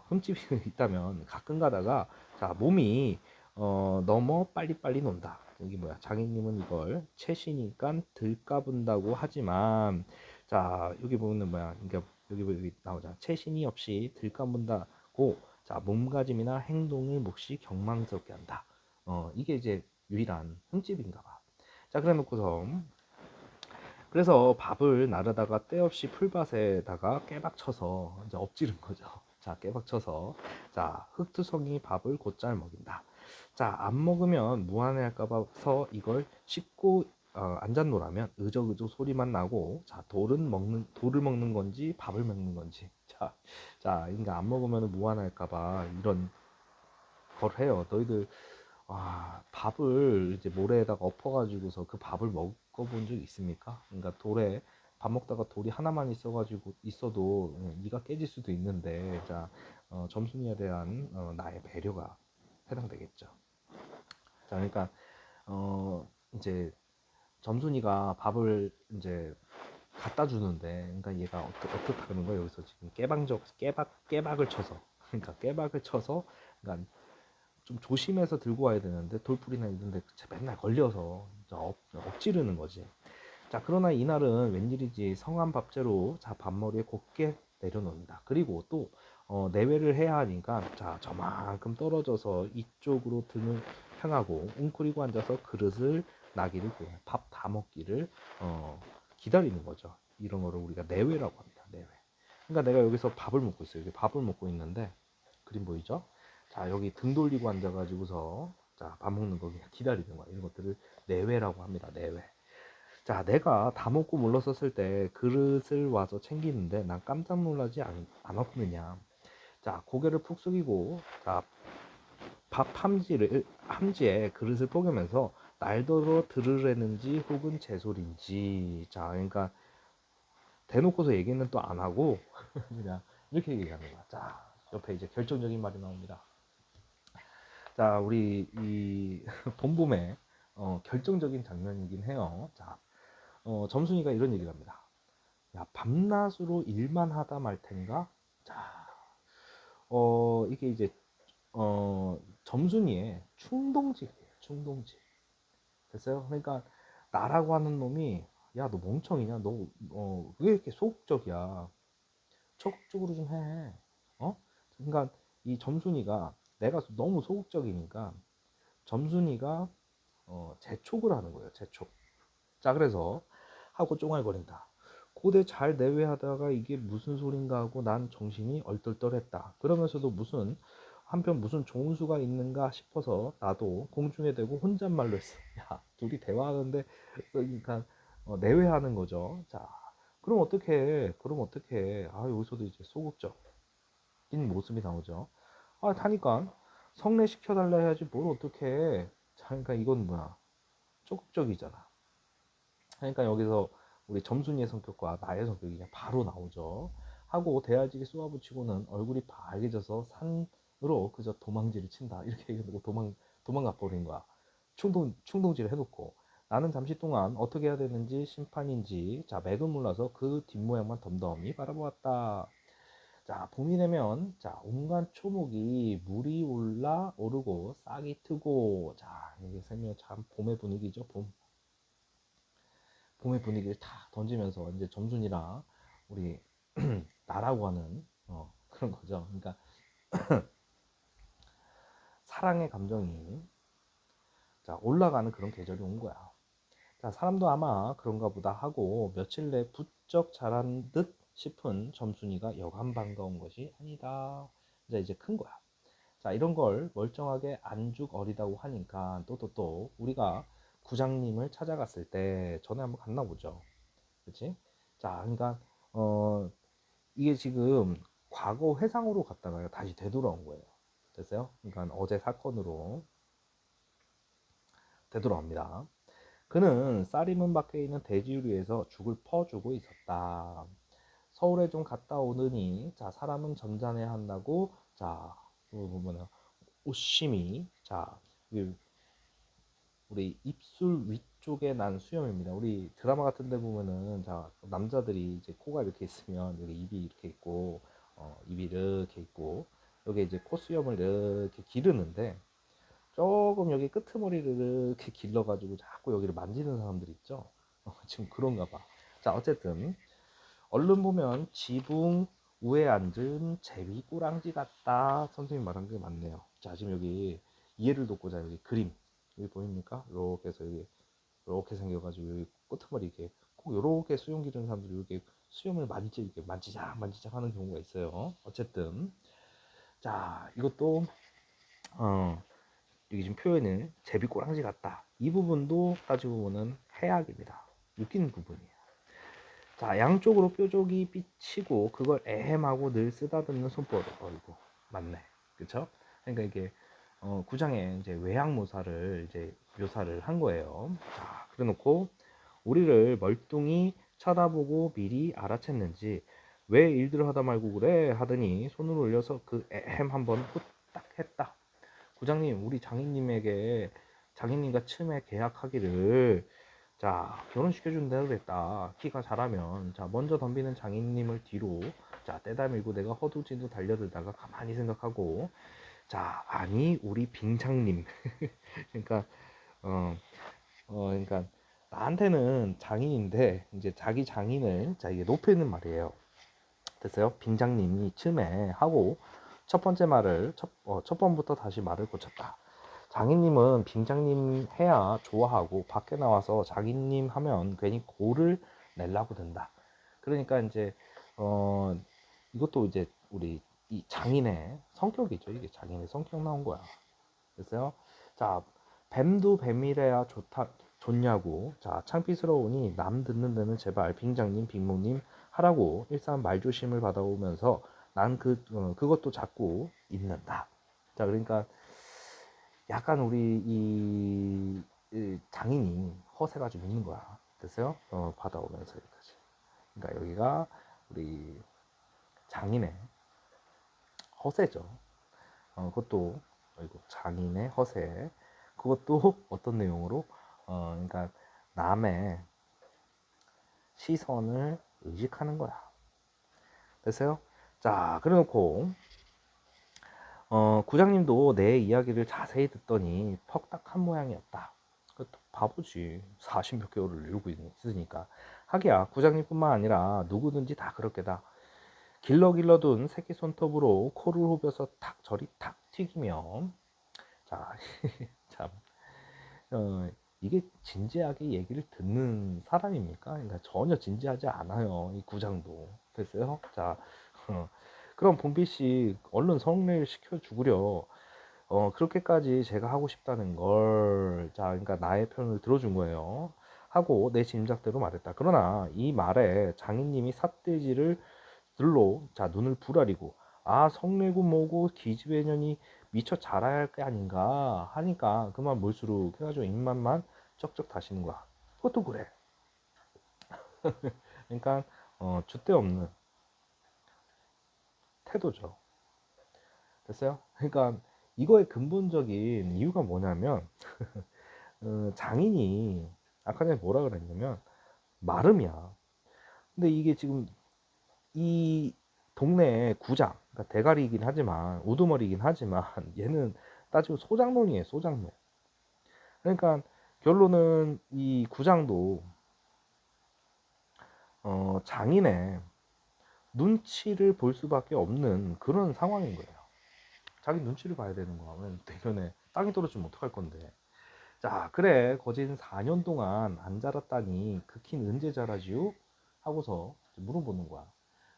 흠집이 있다면 가끔 가다가 몸이 너무 빨리빨리 논다. 여기 뭐야? 장인님은 이걸 채시니까 들까분다고 하지만 여기 보면은 뭐야? 그러니까 여기 나오자. 채신이 없이 들까분다고 몸가짐이나 행동을 몹시 경망스럽게 한다. 이게 이제 유일한 흠집인가 봐. 그래 놓고서 그래서 밥을 나르다가 때없이 풀밭에다가 깨박 쳐서 이제 엎지른 거죠. 깨박 쳐서 흙투성이 밥을 곧잘 먹인다. 안 먹으면 무안해할까봐서 이걸 씻고 앉았노라면 으적으적 소리만 나고 돌을 먹는 건지 밥을 먹는 건지 그러니까 안 먹으면 무안할까봐 이런 걸 해요. 너희들 밥을 이제 모래에다가 엎어가지고서 그 밥을 먹어본 적 있습니까? 그러니까 돌에 밥 먹다가 돌이 하나만 있어가지고 있어도 이가 깨질 수도 있는데, 자, 점순이에 대한 나의 배려가 해당되겠죠. 자, 그러니까 이제 점순이가 밥을 이제 갖다 주는데, 그러니까 얘가 어떻게 하는 거야? 여기서 지금 깨박을 쳐서, 그러니까 깨박을 쳐서, 그러니까 좀 조심해서 들고 와야 되는데 돌풀이나 이런데 맨날 걸려서 엎지르는 거지. 자, 그러나 이날은 웬일이지 성한 밥재로 자 밥머리에 곱게 내려놓는다. 그리고 또 내외를 해야 하니까 자 저만큼 떨어져서 이쪽으로 등을 향하고 웅크리고 앉아서 그릇을 나기를 밥 다 먹기를 기다리는 거죠. 이런 거를 우리가 내외라고 합니다. 내외. 그러니까 내가 여기서 밥을 먹고 있어요. 여기 밥을 먹고 있는데 그림 보이죠? 자, 여기 등 돌리고 앉아가지고서 자, 밥 먹는 거 그냥 기다리는 거야. 이런 것들을 내외라고 합니다. 내외. 자, 내가 다 먹고 물러섰을 때 그릇을 와서 챙기는데 난 깜짝 놀라지 않았느냐. 자, 고개를 푹 숙이고 자, 밥 함지에 그릇을 뽀개면서 날더러 들으려는지 혹은 제 소린지. 자, 그러니까 대놓고서 얘기는 또 안 하고 그냥 이렇게 얘기하는 거야. 자, 옆에 이제 결정적인 말이 나옵니다. 자, 우리 이 본봄의 결정적인 장면이긴 해요. 자, 점순이가 이런 얘기를 합니다. 야, 밤낮으로 일만 하다 말 텐가? 자, 이게 이제 점순이의 충동질이에요. 충동질. 됐어요? 그러니까 나라고 하는 놈이 야, 너 멍청이냐? 너 왜 이렇게 소극적이야? 적극적으로 좀 해. 어? 그러니까 이 점순이가 내가 너무 소극적이니까 점순이가 재촉을 하는 거예요. 재촉. 자, 그래서 하고 쫑알거린다. 고대 잘 내외하다가 이게 무슨 소린가 하고 난 정신이 얼떨떨했다. 그러면서도 한편 무슨 좋은 수가 있는가 싶어서 나도 공중에 대고 혼잣말로 했어. 야, 둘이 대화하는데 그러니까 내외하는 거죠. 자, 그럼 어떻게 해? 그럼 어떻게 해? 여기서도 이제 소극적인 모습이 나오죠. 타니까 성례시켜달라 해야지 뭘 어떻게 해. 자, 그러니까 이건 뭐야? 적극적이잖아. 그러니까 여기서 우리 점순이의 성격과 나의 성격이 그냥 바로 나오죠. 하고 대야지게 쏘아붙이고는 얼굴이 빨개져서 산으로 그저 도망질을 친다. 이렇게 얘기하고 도망가 버린 거야. 충동질을 해놓고 나는 잠시 동안 어떻게 해야 되는지 심판인지 자 맥을 몰라서 그 뒷모양만 덤덤히 바라보았다. 자, 봄이 되면 자 온갖 초목이 물이 오르고 싹이 트고 자 이게 생명 참 봄의 분위기죠. 봄의 분위기를 탁 던지면서 이제 점순이랑 우리 나라고 하는 그런 거죠. 그러니까 사랑의 감정이 자 올라가는 그런 계절이 온 거야. 자, 사람도 아마 그런가 보다 하고 며칠 내 부쩍 자란 듯 싶은 점순이가 여간 반가운 것이 아니다. 이제 큰 거야. 자, 이런 걸 멀쩡하게 안죽 어리다고 하니까 또 우리가 구장님을 찾아갔을 때 전에 한번 갔나 보죠. 그치? 자, 그러니까 이게 지금 과거 회상으로 갔다가 다시 되돌아온 거예요. 됐어요? 그러니까 어제 사건으로 되돌아옵니다. 그는 쌀이문 밖에 있는 돼지우리에서 죽을 퍼주고 있었다. 서울에 좀 갔다 오느니 자 사람은 점잖아야 한다고 자 보면 오심이 자 우리 입술 위쪽에 난 수염입니다. 우리 드라마 같은 데 보면은 자 남자들이 이제 코가 이렇게 있으면 여기 입이 이렇게 있고 입이 이렇게 있고 여기 이제 콧수염을 이렇게 기르는데 조금 여기 끄트머리를 이렇게 길러가지고 자꾸 여기를 만지는 사람들 있죠. 지금 그런가 봐. 자, 어쨌든 얼른 보면 지붕 위에 앉은 제비 꼬랑지 같다. 선생님 말한 게 맞네요. 자, 지금 여기 이해를 돕고자 여기 그림 여기 보입니까? 이렇게 해서 여기 이렇게 생겨가지고 여기 끄트머리 이렇게 꼭 이렇게 수염 기르는 사람들이 이렇게 수염을 이렇게 만지작 하는 경우가 있어요. 어쨌든 자, 이것도 어, 여기 지금 표현을 제비꼬랑지 같다. 이 부분도 따지고 보면 해악입니다. 웃기는 부분이에요. 자, 양쪽으로 뾰족이 삐치고 그걸 에헴하고 늘 쓰다듬는 손버릇. 어이구, 맞네. 그쵸? 그러니까 이게 구장에 이제 외양모사를 이제 묘사를 한 거예요. 자, 그래놓고 우리를 멀뚱히 쳐다보고 미리 알아챘는지 왜 일들을 하다 말고 그래 하더니 손을 올려서 그 에헴 한번 후딱 했다. 구장님, 우리 장인님에게 장인님과 춤에 계약하기를 자 결혼시켜준다고 그랬다. 키가 잘하면 자 먼저 덤비는 장인님을 뒤로 자 떼다 밀고 내가 허둥지둥 달려들다가 가만히 생각하고 자 아니 우리 빙장님 그러니까 어, 그러니까 나한테는 장인인데 이제 자기 장인을 자 이게 높이는 말이에요. 됐어요? 빙장님이 춤에 하고 첫 번째 말을 첫 번부터 다시 말을 고쳤다. 장인님은 빙장님 해야 좋아하고 밖에 나와서 장인님 하면 괜히 고를 내려고 든다. 그러니까 이제 어 이것도 이제 우리 이 장인의 성격이죠. 이게 장인의 성격 나온 거야. 됐어요? 자, 뱀도 뱀이래야 좋냐고. 자, 창피스러우니 남 듣는 데는 제발 빙장님, 빙모님 하라고 일산 말조심을 받아오면서 난 그것도 자꾸 잊는다. 자, 그러니까 약간 우리 이 장인이 허세가 좀 있는 거야. 됐어요? 받아오면서 여기까지. 그러니까 여기가 우리 장인의 허세죠. 그것도 이거 장인의 허세. 그것도 어떤 내용으로? 그러니까 남의 시선을 의식하는 거야. 됐어요? 자, 그래놓고 구장님도 내 이야기를 자세히 듣더니 퍽딱한 모양이었다. 그것도 바보지. 40몇 개월을 이러고 있으니까. 하기야 구장님뿐만 아니라 누구든지 다 그렇게다. 길러둔 새끼 손톱으로 코를 후벼서 탁 저리 탁 튀기며 자, 참 이게 진지하게 얘기를 듣는 사람입니까? 그러니까 전혀 진지하지 않아요. 이 구장도. 됐어요? 자, 그럼 봉비 씨 얼른 성례를 시켜 죽으려. 그렇게까지 제가 하고 싶다는 걸, 자, 그러니까 나의 표현을 들어준 거예요. 하고 내 짐작대로 말했다. 그러나 이 말에 장인님이 삿대질을 들로 자 눈을 부라리고 아 성내고 뭐고 기집애년이 미처 자라야 할 게 아닌가 하니까 그만 물수록 해가지고 입맛만 쩍쩍 다시는 거야. 그것도 그래. 그러니까 줏대 없는 태도죠. 됐어요? 그러니까 이거의 근본적인 이유가 뭐냐면 장인이 아까 전에 뭐라 그랬냐면 마름이야. 근데 이게 지금 이 동네 구장, 그러니까 대가리이긴 하지만 우두머리이긴 하지만 얘는 따지고 소장농이에요, 소장농. 그러니까 결론은 이 구장도 장인의 눈치를 볼 수밖에 없는 그런 상황인 거예요. 자기 눈치를 봐야 되는 거야. 대견에 땅이 떨어지면 어떡할 건데. 자, 그래 거진 4년 동안 안 자랐다니 그 키는 언제 자라지요? 하고서 물어보는 거야.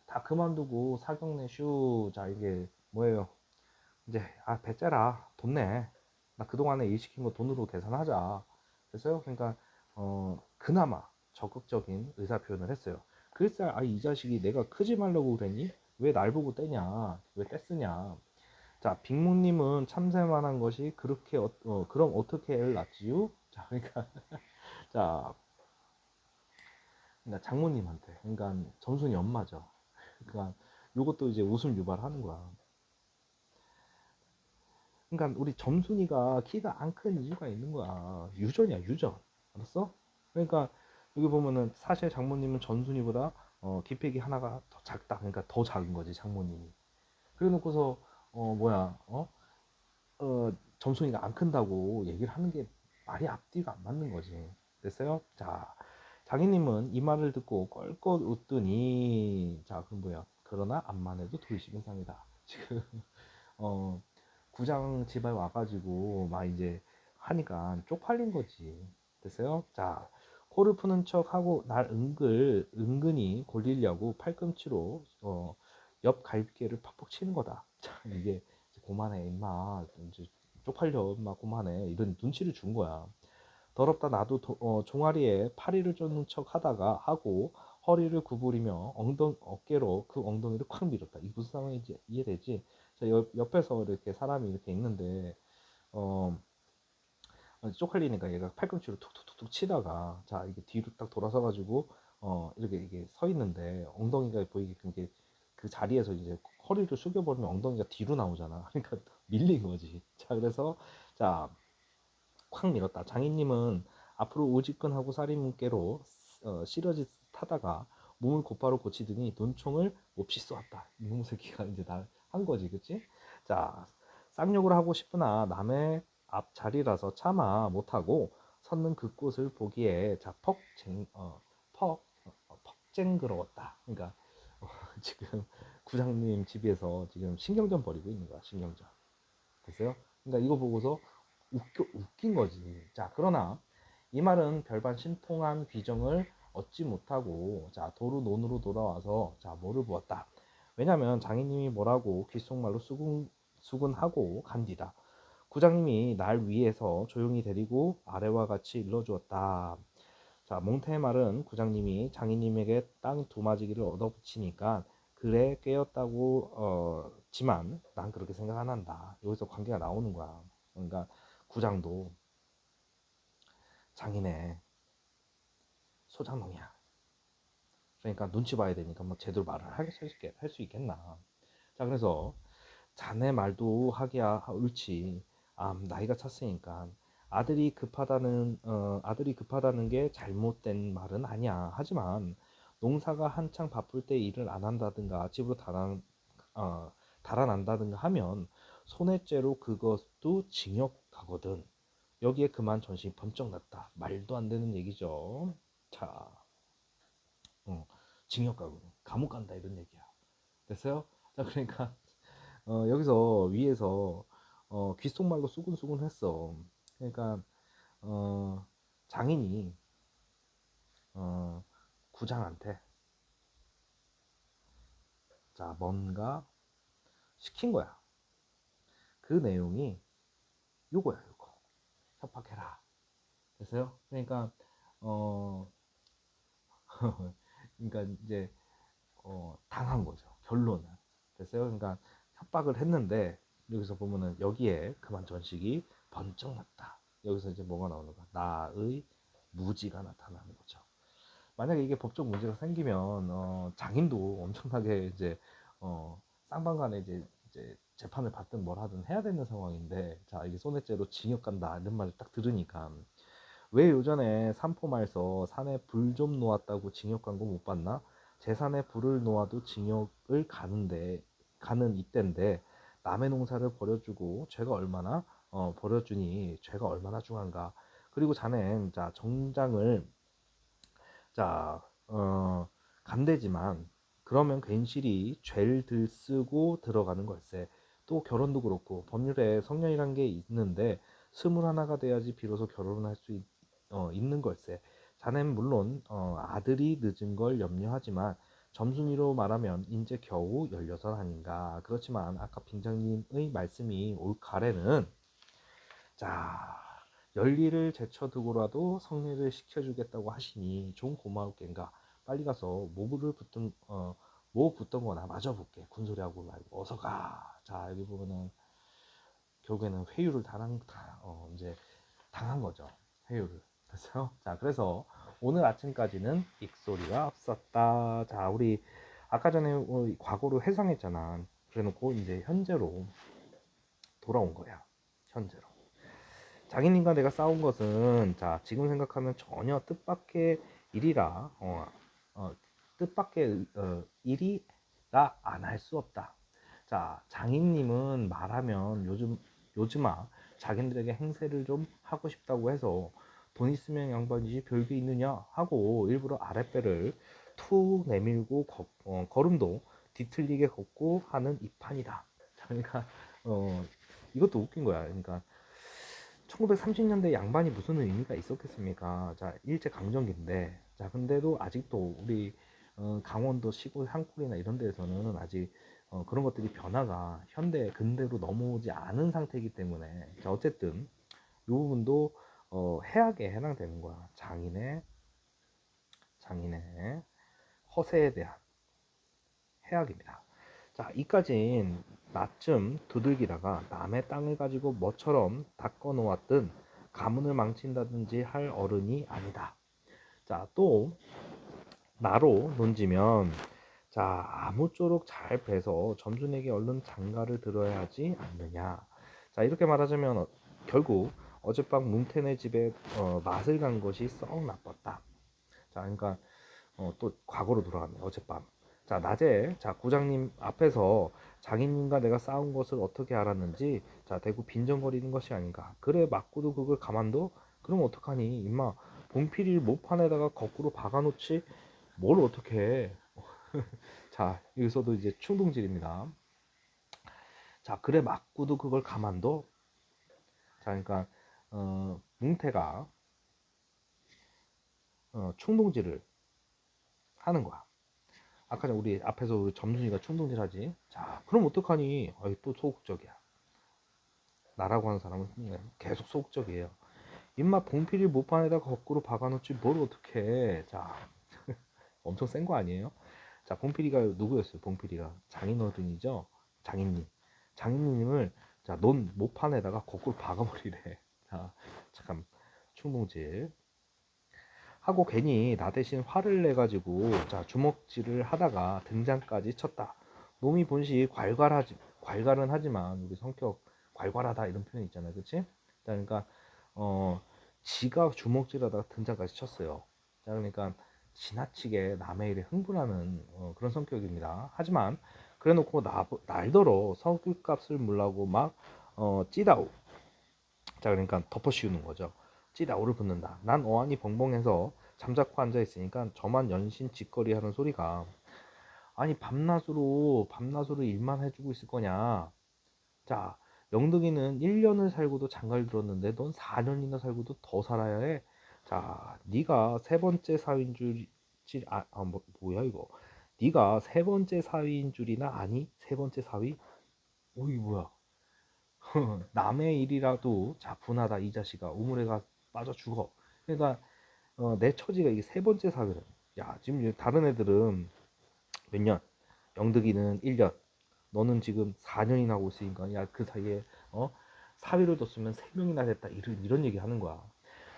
다 그만두고 사경내 슈. 자, 이게 뭐예요? 이제 배째라 돈 내. 나 그동안에 일 시킨 거 돈으로 계산하자. 됐어요? 그러니까 그나마 적극적인 의사 표현을 했어요. 글쎄 이 자식이 내가 크지 말라고 그랬니? 왜 날 보고 떼냐? 왜 떼쓰냐? 자, 빅모님은 참새만한 것이 그렇게 그럼 어떻게 애를 낳지요? 자, 그러니까 자, 그러니까 장모님한테, 그러니까 정순이 엄마죠. 그러니까 요것도 이제 웃음 유발하는 거야. 그러니까 우리 점순이가 키가 안 큰 이유가 있는 거야. 유전이야, 유전. 알았어? 그러니까 여기 보면은 사실 장모님은 전순이보다 기백이 하나가 더 작다. 그러니까 더 작은 거지, 장모님이. 그래 놓고서 뭐야, 점순이가 안 큰다고 얘기를 하는 게 말이 앞뒤가 안 맞는 거지. 됐어요? 자, 장인님은 이 말을 듣고 껄껄 웃더니 자, 그럼 뭐야? 그러나 암만 해도 돌심은상이다. 지금 어 구장 집에 와가지고 막 이제 하니까 쪽팔린 거지. 됐어요? 자, 코를 푸는 척 하고 날 은근히 골리려고 팔꿈치로 옆 갈비뼈를 팍팍 치는 거다. 자, 이게 이제 그만해 임마. 이제 쪽팔려 임마 그만해. 이런 눈치를 준 거야. 더럽다 나도 종아리에 파리를 쫓는 척 하다가 하고 허리를 구부리며 어깨로 그 엉덩이를 콱 밀었다. 이게 무슨 상황인지 이해되지? 자, 옆에서 이렇게 사람이 이렇게 있는데 쪽팔리니까 얘가 팔꿈치로 툭툭툭툭 치다가 자 이게 뒤로 딱 돌아서 가지고 이렇게 이게 서 있는데 엉덩이가 보이게끔 이게 그 자리에서 이제 허리를 숙여버리면 엉덩이가 뒤로 나오잖아. 그러니까 밀린 거지. 자 그래서 자 콱 밀었다. 장인님은 앞으로 우직근하고 살인문께로 시러짓 타다가 몸을 곧바로 고치더니 눈총을 몹시 쏘았다. 이놈 새끼가 이제 날 한 거지, 그치? 자, 쌍욕을 하고 싶으나 남의 앞 자리라서 차마 못하고 섰는 그 꽃을 보기에 자 퍽쟁그러웠다. 그러니까 지금 구장님 집에서 지금 신경전 벌이고 있는 거야, 신경전. 됐어요? 그러니까 이거 보고서 웃긴 거지. 자, 그러나 이 말은 별반 신통한 귀정을 얻지 못하고 자 도로 논으로 돌아와서 자 뭐를 부었다. 왜냐면 장인님이 뭐라고 귓속말로 수군하고 간디다. 구장님이 날 위에서 조용히 데리고 아래와 같이 일러주었다. 자 몽태의 말은 구장님이 장인님에게 땅 두마지기를 얻어붙이니까 그래 깨었다고 지만 난 그렇게 생각 안 한다. 여기서 관계가 나오는 거야. 그러니까 구장도 장인의 소장농이야. 그러니까 눈치 봐야 되니까 뭐 제대로 말을 할 수 있겠나. 자 그래서 자네 말도 하기야 옳지. 나이가 찼으니까 아들이 급하다는 게 잘못된 말은 아니야. 하지만 농사가 한창 바쁠 때 일을 안 한다든가 집으로 달아난다든가 하면 손해죄로 그것도 징역 가거든. 여기에 그만 전신이 번쩍 났다. 말도 안 되는 얘기죠. 자, 어, 징역 가고 감옥 간다 이런 얘기야. 됐어요? 자, 그러니까 여기서 위에서 귓속말로 수군수군 했어. 그러니까 어, 장인이 어, 구장한테 자 뭔가 시킨 거야. 그 내용이 요거야, 요거. 협박해라. 됐어요? 그러니까 어, 그러니까 이제 당한 거죠. 결론은. 됐어요? 그러니까 협박을 했는데 여기서 보면은 여기에 그만 전식이 번쩍 났다. 여기서 이제 뭐가 나오는 거야? 나의 무지가 나타나는 거죠. 만약에 이게 법적 문제가 생기면 장인도 엄청나게 이제 쌍방간에 이제 재판을 받든 뭘 하든 해야 되는 상황인데 자 이게 손해죄로 징역 간다 이런 말을 딱 들으니까 왜 요전에 산포말서 산에 불 좀 놓았다고 징역 간 거 못 봤나? 재산에 불을 놓아도 징역을 가는 이때인데 남의 농사를 버려주고 죄가 얼마나 버려주니 죄가 얼마나 중한가? 그리고 자넨 자 정장을 자 간대지만 그러면 괜시리 죄를 들쓰고 들어가는 걸세. 또 결혼도 그렇고 법률에 성년이란 게 있는데 21가 돼야지 비로소 결혼을 할 수 있는 걸세. 자넨 물론 아들이 늦은 걸 염려하지만 점순이로 말하면 인제 겨우 16 아닌가. 그렇지만 아까 빙장님의 말씀이 올가래는 자 열리를 제쳐두고라도 성례를 시켜주겠다고 하시니 좀 고마울 겐가. 빨리 가서 뭐 붙던 거나 맞아볼게. 군소리하고 말고 어서 가. 자 여기 보면은 결국에는 회유를 이제 당한 거죠. 회유를. 그래서 자 그래서 오늘 아침까지는 익소리가 없었다. 자 우리 아까 전에 과거로 회상했잖아. 그래놓고 이제 현재로 돌아온 거야. 현재로. 장인님과 내가 싸운 것은 자 지금 생각하면 전혀 뜻밖의 일이라 뜻밖의 일이라 안 할 수 없다. 자 장인님은 말하면 요즘아 자기들에게 행세를 좀 하고 싶다고 해서 돈 있으면 양반이지 별게 있느냐 하고 일부러 아랫배를 툭 내밀고 걸음도 뒤틀리게 걷고 하는 이 판이다. 그러니까 이것도 웃긴 거야. 그러니까 1930년대 양반이 무슨 의미가 있었겠습니까? 자, 일제 강점기인데, 자, 근데도 아직도 우리 강원도 시골 산골이나 이런 데에서는 아직 그런 것들이 변화가 현대 근대로 넘어오지 않은 상태이기 때문에, 자, 어쨌든 이 부분도 해악에 해당되는 거야. 장인의 허세에 대한 해악입니다. 자, 이까진 나쯤 두들기다가 남의 땅을 가지고 뭐처럼 닦아 놓았든 가문을 망친다든지 할 어른이 아니다. 자, 또 나로 논지면, 자, 아무쪼록 잘 배서 점순에게 얼른 장가를 들어야 하지 않느냐. 자, 이렇게 말하자면 결국 어젯밤 뭉태네 집에 맛을 간 것이 썩 나빴다. 자, 그러니까 또 과거로 돌아가네. 어젯밤. 자, 낮에 자 구장님 앞에서 장인님과 내가 싸운 것을 어떻게 알았는지 자 대구 빈정거리는 것이 아닌가. 그래 맞고도 그걸 가만둬? 그럼 어떡하니? 임마 봉필이를 모판에다가 거꾸로 박아놓지 뭘 어떻게 해. 자, 여기서도 이제 충동질입니다. 자, 그래 맞고도 그걸 가만둬? 자, 그러니까 뭉태가 충동질을 하는 거야. 아까 우리 앞에서 우리 점순이가 충동질 하지. 자, 그럼 어떡하니? 어이, 또 소극적이야. 나라고 하는 사람은 계속 소극적이에요. 임마 봉필이 모판에다 거꾸로 박아놓지 뭘 어떻게 해. 자, 엄청 센 거 아니에요? 자, 봉필이가 누구였어요? 봉필이가 장인어른이죠. 장인님. 장인님을 자, 논 모판에다가 거꾸로 박아버리래. 자, 잠깐 충동질 하고 괜히 나 대신 화를 내가지고 자 주먹질을 하다가 등장까지 쳤다. 놈이 본시 괄괄은 하지만 우리 성격 괄괄하다 이런 표현 있잖아요, 그렇지? 그러니까 어 지가 주먹질하다가 등장까지 쳤어요. 자, 그러니까 지나치게 남의 일에 흥분하는 그런 성격입니다. 하지만 그래놓고 날더러 성격값을 물라고 막 찌다오. 자, 그러니까 덮어씌우는 거죠. 찌다오를 붙는다. 난 어안이 벙벙해서 잠자코 앉아 있으니까 저만 연신 짓거리 하는 소리가 아니 밤낮으로 일만 해주고 있을 거냐. 자, 영등이는 1년을 살고도 장가를 들었는데 넌 4년이나 살고도 더 살아야 해. 자, 네가 세 번째 사위인 뭐야 이거. 네가 세 번째 사위인 줄이나 아니? 세 번째 사위? 오, 이게 뭐야? 남의 일이라도 자분하다 이 자식아 우물에가 빠져 죽어. 그러니까 내 처지가 이게 세 번째 사회래. 야, 지금 다른 애들은 몇 년, 영득이는 1년, 너는 지금 4년이나 하고 있으니까 야 그 사이에 사위를 뒀으면 3명이나 됐다 이런 얘기 하는 거야.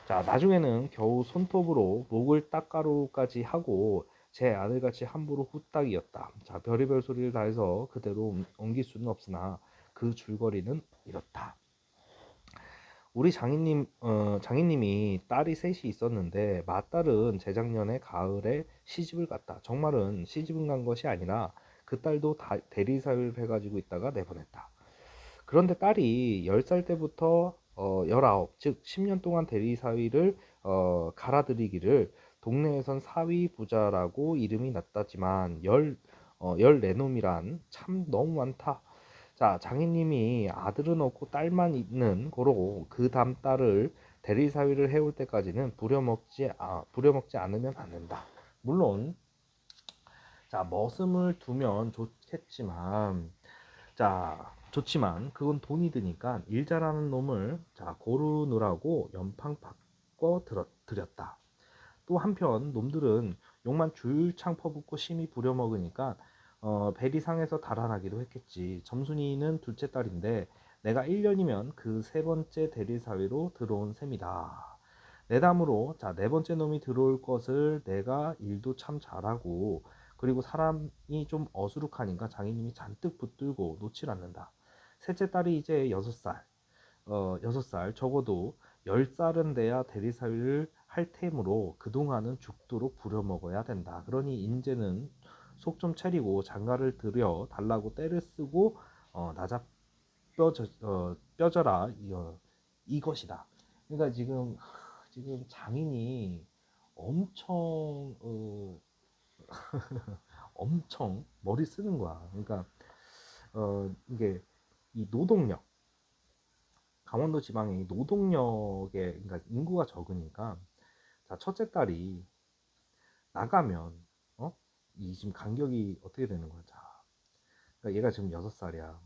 자, 나중에는 겨우 손톱으로 목을 닦아로까지 하고 제 아들같이 함부로 후딱이었다. 자, 별의별 소리를 다 해서 그대로 옮길 수는 없으나 그 줄거리는 이렇다. 우리 장인님이 딸이 셋이 있었는데 맏딸은 재작년에 가을에 시집을 갔다. 정말은 시집은 간 것이 아니라 그 딸도 대리사를 해가지고 있다가 내보냈다. 그런데 딸이 10살 때부터 19, 즉 10년 동안 대리사위를 갈아들이기를 동네에선 사위 부자라고 이름이 났다지만 14놈이란 참 너무 많다. 자, 장인님이 아들은 없고 딸만 있는 고로 그 다음 딸을 대리사위를 해올 때까지는 부려먹지 않으면 안 된다. 물론 자, 머슴을 두면 좋겠지만 자, 좋지만 그건 돈이 드니까 일 잘하는 놈을 자 고르느라고 연판 바꿔 들였다. 또 한편 놈들은 욕만 줄창 퍼붓고 심히 부려먹으니까 배리상에서 달아나기도 했겠지. 점순이는 둘째 딸인데 내가 1년이면 그 세 번째 대리사회로 들어온 셈이다. 내담으로 자, 네 번째 놈이 들어올 것을 내가 일도 참 잘하고 그리고 사람이 좀 어수룩하니까 장인님이 잔뜩 붙들고 놓질 않는다. 셋째 딸이 이제 6살, 6살 적어도 10살은 돼야 대리사위를 할 테므로 그동안은 죽도록 부려먹어야 된다. 그러니 인제는 속 좀 차리고 장가를 들여 달라고 때를 쓰고 나자 뼈져라 이것이다. 그러니까 지금 장인이 엄청 엄청 머리 쓰는 거야. 그러니까 이게 이 노동력 강원도 지방이 노동력에 그러니까 인구가 적으니까 자 첫째 딸이 나가면 이 지금 간격이 어떻게 되는 거야? 자, 그러니까 얘가 지금 6살이야.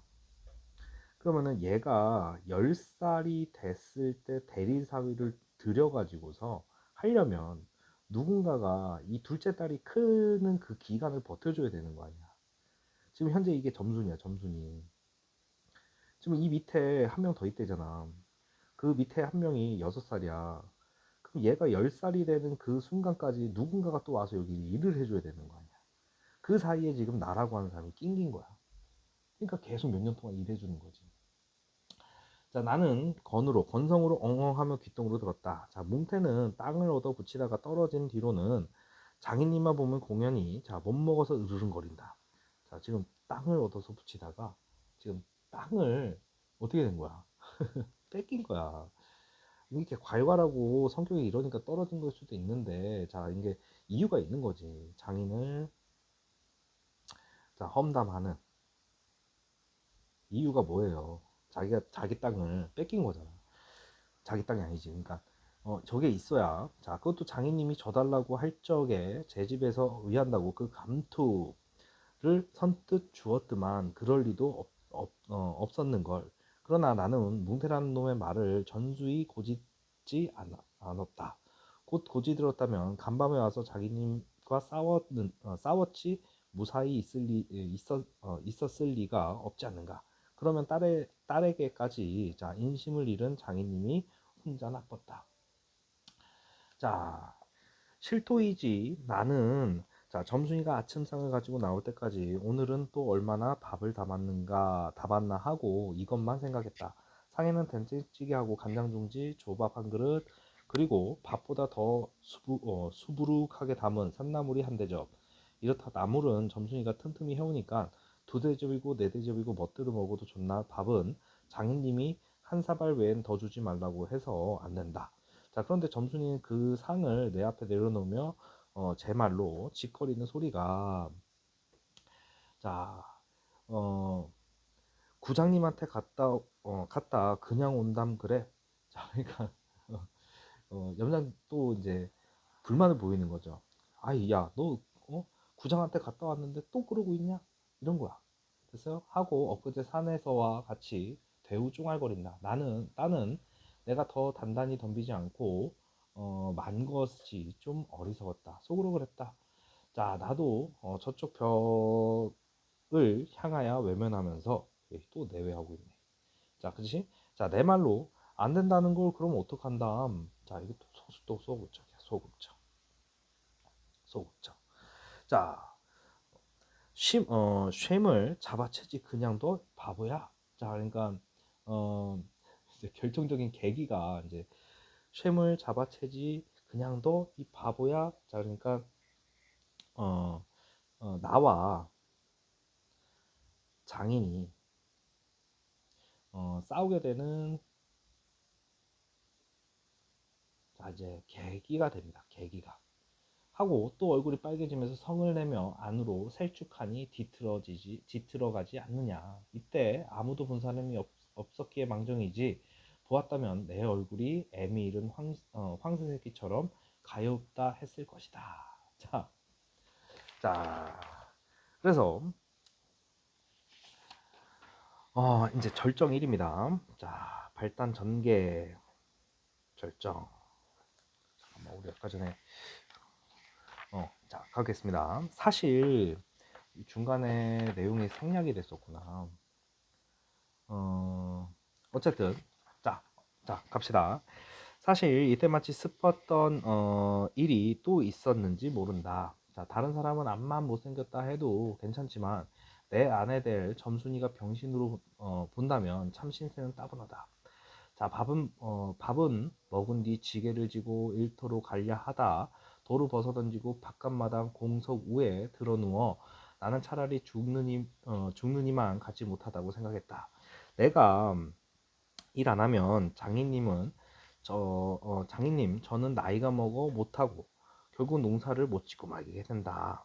그러면은 얘가 10살이 됐을 때 대리사위를 들여가지고서 하려면 누군가가 이 둘째 딸이 크는 그 기간을 버텨줘야 되는 거 아니야. 지금 현재 이게 점순이야, 점순이. 지금 이 밑에 한 명 더 있대잖아. 그 밑에 한 명이 6살이야. 그럼 얘가 10살이 되는 그 순간까지 누군가가 또 와서 여기 일을 해줘야 되는 거 아니야. 그 사이에 지금 나라고 하는 사람이 낑긴 거야. 그러니까 계속 몇 년 동안 일해주는 거지. 자, 나는 건성으로 엉엉하며 귓등으로 들었다. 자, 뭉태는 땅을 얻어 붙이다가 떨어진 뒤로는 장인님만 보면 공연히 자, 못 먹어서 으르렁거린다. 자, 지금 땅을 얻어서 붙이다가 지금 땅을 어떻게 된 거야? 뺏긴 거야. 이렇게 괄괄하고 성격이 이러니까 떨어진 걸 수도 있는데, 자, 이게 이유가 있는 거지. 장인을 자, 험담하는 이유가 뭐예요? 자기가 자기 땅을 뺏긴 거잖아. 자기 땅이 아니지. 그러니까 저게 있어야, 자, 그것도 장인님이 줘달라고 할 적에 제 집에서 의한다고 그 감투를 선뜻 주었더만 그럴 리도 없었는 걸. 그러나 나는 뭉태라는 놈의 말을 전수히 고짓지 않았다. 곧 고지들었다면 간밤에 와서 자기님과 싸웠지 무사히 있었을 리가 없지 않는가. 그러면 딸에게까지 자, 인심을 잃은 장인님이 혼자 나빴다. 자, 실토이지 나는 자, 점순이가 아침상을 가지고 나올 때까지 오늘은 또 얼마나 밥을 담았나 하고 이것만 생각했다. 상에는 된장찌개하고 간장중지, 조밥 한 그릇, 그리고 밥보다 더 수부룩하게 담은 산나물이 한 대접. 이렇다 나물은 점순이가 틈틈이 해오니까 두 대접이고 네 대접이고 멋대로 먹어도 좋나. 밥은 장인님이 한 사발 외엔 더 주지 말라고 해서 안 된다. 자, 그런데 점순이는 그 상을 내 앞에 내려놓으며 제 말로 짓거리는 소리가, 자, 어, 구장님한테 갔다 그냥 온담 그래. 자, 그러니까 염장 또 이제 불만을 보이는 거죠. 아이, 야, 너 구장한테 갔다 왔는데 또 그러고 있냐? 이런 거야. 됐어요? 하고 엊그제 산에서와 같이 대우 쫑알거린다. 나는 내가 더 단단히 덤비지 않고 만 것이 좀 어리석었다. 속으로 그랬다. 자, 나도 저쪽 벽을 향하여 외면하면서 또 내외하고 있네. 자, 그치? 자, 내 말로 안 된다는 걸 그럼 어떡한담? 자, 이게 또 소극적이야. 소극적. 자, 쉼을 잡아채지 그냥 너 바보야. 자, 그러니까 이제 결정적인 계기가 이제 쉼을 잡아채지 그냥 너 이 바보야. 자, 그러니까 어, 나와 장인이 싸우게 되는 자, 이제 계기가 됩니다. 계기가. 하고 또 얼굴이 빨개지면서 성을 내며 안으로 셀쭉하니 뒤틀어가지 않느냐. 이때 아무도 본 사람이 없었기에 망정이지 보았다면 내 얼굴이 애미 잃은 황새새끼처럼 가엾다 했을 것이다. 자, 자, 그래서 이제 절정일입니다. 자, 발단 전개 절정. 잠깐만, 우리 아까 전에 자, 가겠습니다. 사실 중간에 내용이 생략이 됐었구나. 어쨌든 자, 갑시다. 사실 이때 마치 슬펐던 일이 또 있었는지 모른다. 자, 다른 사람은 암만 못생겼다 해도 괜찮지만 내 아내 될 점순이가 병신으로 본다면 참 신세는 따분하다. 자, 밥은 먹은 뒤 지게를 지고 일터로 갈야 하다 도로 벗어던지고 바깥마당 공석 위에 드러누워 나는 차라리 죽느니만 갖지 못하다고 생각했다. 내가 일 안 하면 장인님 저는 나이가 먹어 못하고 결국 농사를 못 짓고 말게 된다.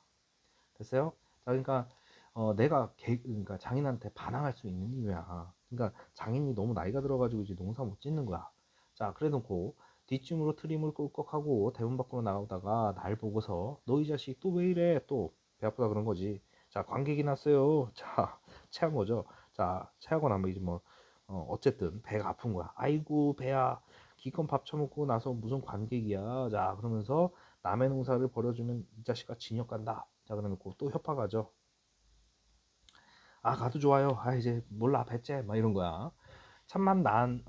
됐어요? 자, 그러니까 그러니까 장인한테 반항할 수 있는 이유야. 그러니까 장인이 너무 나이가 들어가지고 이제 농사 못 짓는 거야. 자, 그래놓고 뒷짐으로 트림을 꿀꺽하고 대문 밖으로 나오다가 날 보고서 너 이 자식 또 왜 이래? 또 배 아프다 그런 거지. 자, 관객이 났어요. 자, 체한 거죠. 자, 체하고 나면 이제 뭐 어쨌든 배가 아픈 거야. 아이고 배야, 기껏 밥 처먹고 나서 무슨 관객이야. 자, 그러면서 남의 농사를 버려주면 이 자식아 징역 간다. 자, 그러놓고 또 협박하죠. 아 가도 좋아요. 아 이제 몰라 배째 막 이런 거야. 참말 난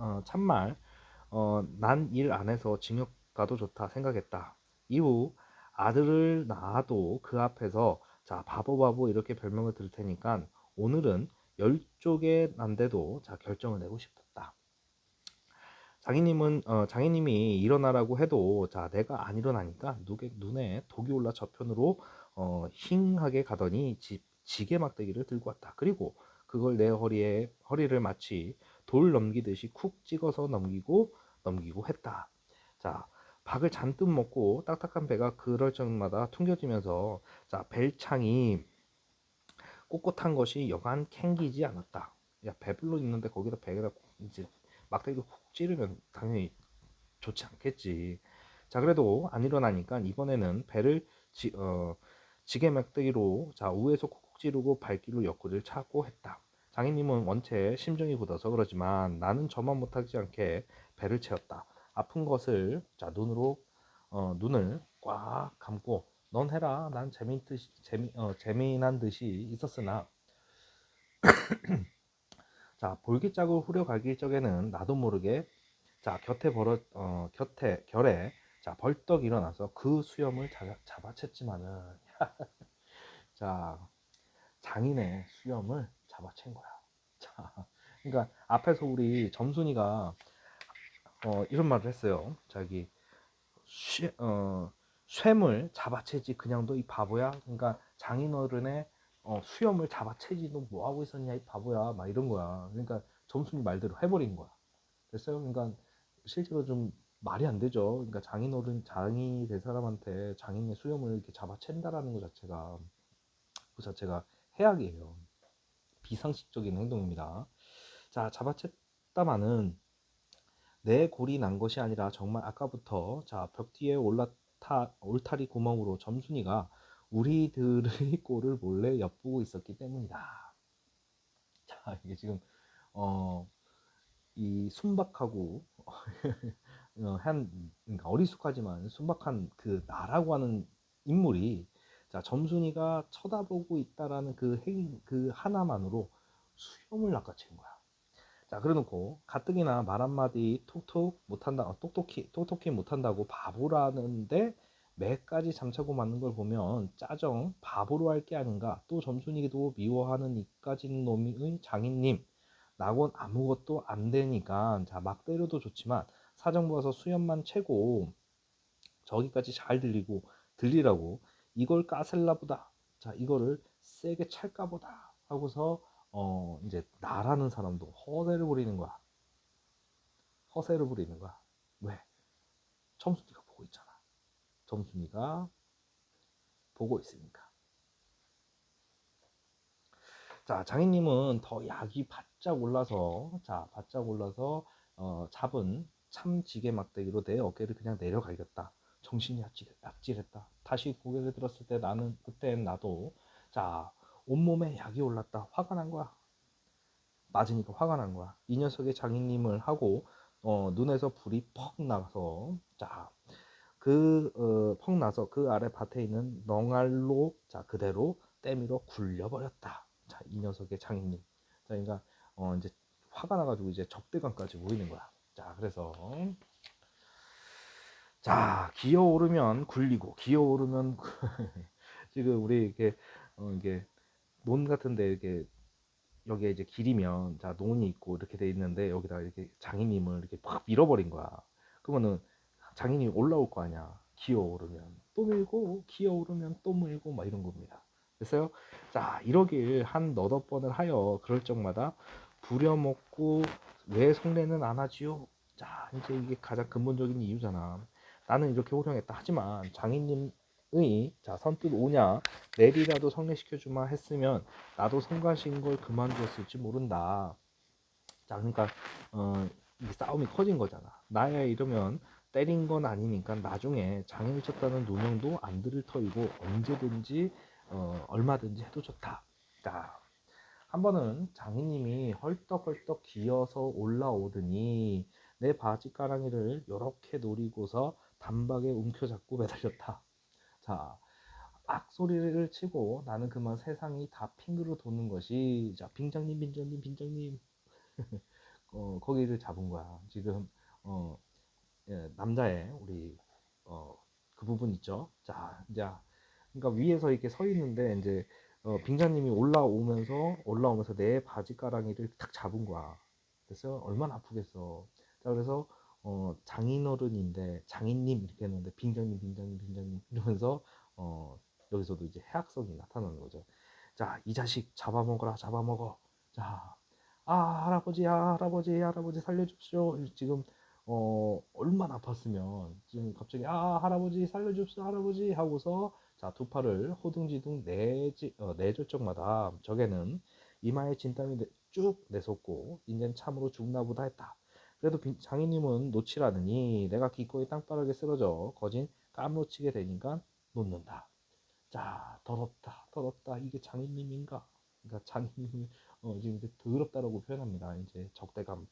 일 안 해서 징역 가도 좋다 생각했다. 이후 아들을 낳아도 그 앞에서 자 바보 바보 이렇게 별명을 들 테니까 오늘은 열쪽에 난데도 자 결정을 내고 싶었다. 장인님이 일어나라고 해도 자 내가 안 일어나니까 눈에 독이 올라 저편으로 힝하게 가더니 지게 막대기를 들고 왔다. 그리고 그걸 내 허리를 마치 돌 넘기듯이 쿡 찍어서 넘기고 했다. 자 박을 잔뜩 먹고 딱딱한 배가 그럴 적마다 퉁겨지면서 자 벨창이 꼿꼿한 것이 여간 캥기지 않았다. 야 배불러 있는데 거기다 배에다 이제 막대기를 훅 찌르면 당연히 좋지 않겠지. 자 그래도 안 일어나니까 이번에는 배를 지게 막대기로 자 우에서 콕콕 찌르고 발길로 옆구리를 차고 했다. 장인님은 원체 심정이 굳어서 그러지만 나는 저만 못하지 않게 배를 채웠다. 아픈 것을 자 눈을 꽉 감고 넌 해라. 난 재미난 듯이 있었으나 자 볼기짝을 후려갈길 적에는 나도 모르게 자 곁에 결에 자 벌떡 일어나서 그 수염을 잡아챘지만은 자 장인의 수염을 잡아챈 거야. 자 그러니까 앞에서 우리 점순이가 이런 말을 했어요. 자기 쇠물 잡아채지 그냥 너 이 바보야. 그러니까 장인어른의 수염을 잡아채지 너 뭐 하고 있었냐 이 바보야 막 이런 거야. 그러니까 점순이 말대로 해버린 거야. 됐어요? 그러니까 실제로 좀 말이 안 되죠. 그러니까 장인이 될 사람한테 장인의 수염을 이렇게 잡아챈다라는 것 자체가 해악이에요. 비상식적인 행동입니다. 자, 잡아챘다마는 내 골이 난 것이 아니라 정말 아까부터 자, 벽 뒤에 올타리 구멍으로 점순이가 우리들의 꼴을 몰래 엿보고 있었기 때문이다. 자, 이게 지금 어, 이 순박하고 그러니까 어리숙하지만 순박한 그 나라고 하는 인물이 자 점순이가 쳐다보고 있다라는 그 하나만으로 수염을 낚아챈 거야. 자 그래놓고 가뜩이나 말 한마디 톡톡 못한다 똑똑히 못한다고 바보라는데 매까지 잠차고 맞는 걸 보면 짜정 바보로 할 게 아닌가. 또 점순이도 미워하는 이까진 놈의 장인님 낙원 아무것도 안 되니까 자 막 때려도 좋지만 사정 봐서 수염만 채고 저기까지 잘 들리라고 이걸 까슬라 보다. 자 이거를 세게 찰까 보다 하고서 이제 나라는 사람도 허세를 부리는 거야. 허세를 부리는 거야. 왜? 점순이가 보고 있잖아. 점순이가 보고 있으니까. 자 장인님은 더 약이 바짝 올라서 잡은 참지게 막대기로 내 어깨를 그냥 내려갈겼다. 정신이 약질했다. 다시 고개를 들었을 때 그땐 나도 자 온몸에 약이 올랐다. 화가 난 거야. 맞으니까 화가 난 거야. 이 녀석의 장인님을 하고 눈에서 불이 퍽 나서 퍽 나서 그 아래 밭에 있는 넝알로 자 그대로 때밀어 굴려버렸다. 자, 이 녀석의 장인님. 자, 그러니까 이제 화가 나가지고 이제 적대감까지 보이는 거야. 자, 그래서 자 기어오르면 굴리고 기어오르면 지금 우리 이게 논 같은데 이렇게 여기에 이제 길이면 자 논이 있고 이렇게 돼 있는데 여기다 이렇게 장인님을 이렇게 팍 밀어버린 거야. 그러면은 장인이 올라올 거 아니야. 기어오르면 또 밀고 기어오르면 또 밀고 막 이런 겁니다. 됐어요? 자 이러길 한 너덟 번을 하여 그럴 적마다 부려먹고 왜 성례는 안 하지요? 자 이제 이게 가장 근본적인 이유잖아. 나는 이렇게 호령했다. 하지만 장인님의 자 선뜻 오냐 내일이라도 성례시켜주마 했으면 나도 성가신 걸 그만두었을지 모른다. 자 그러니까 이 싸움이 커진 거잖아. 나야 이러면 때린 건 아니니까 나중에 장애를 쳤다는 누명도 안 들을 터이고 언제든지 얼마든지 해도 좋다. 자, 한 번은 장인님이 헐떡헐떡 기어서 올라오더니 내 바지가랑이를 요렇게 노리고서 단박에 움켜잡고 매달렸다. 자, 닭소리를 치고 나는 그만 세상이 다 핑그로 도는 것이 자 빙장님 빙장님 빙장님 거기를 잡은 거야. 지금 어, 예, 남자의 우리 어, 그 부분 있죠. 자 이제 그러니까 위에서 이렇게 서 있는데 이제 빙자님이 올라오면서 내 바지가랑이를 탁 잡은 거야. 그래서 얼마나 아프겠어. 자 그래서 장인어른인데 장인님 이렇게 했는데 빙자님 빙자님 빙자님 이러면서 어, 여기서도 이제 해악성이 나타나는 거죠. 자 이 자식 잡아먹어라 잡아먹어. 자 할아버지 할아버지 살려줍시오. 지금 얼마나 아팠으면 지금 갑자기 할아버지 살려줍시오 할아버지 하고서 자 두 팔을 호둥지둥 내줄 적마다 적에는 이마에 진땀이 쭉 내솟고 인젠 참으로 죽나 보다 했다. 그래도 장인님은 놓치라느니 내가 기꺼이 땅바닥에 쓰러져 거진 깜놓치게 되니까 놓는다. 자 더럽다 더럽다 이게 장인님인가. 그러니까 장인님을 지금 이제 더럽다라고 표현합니다. 이제 적대감.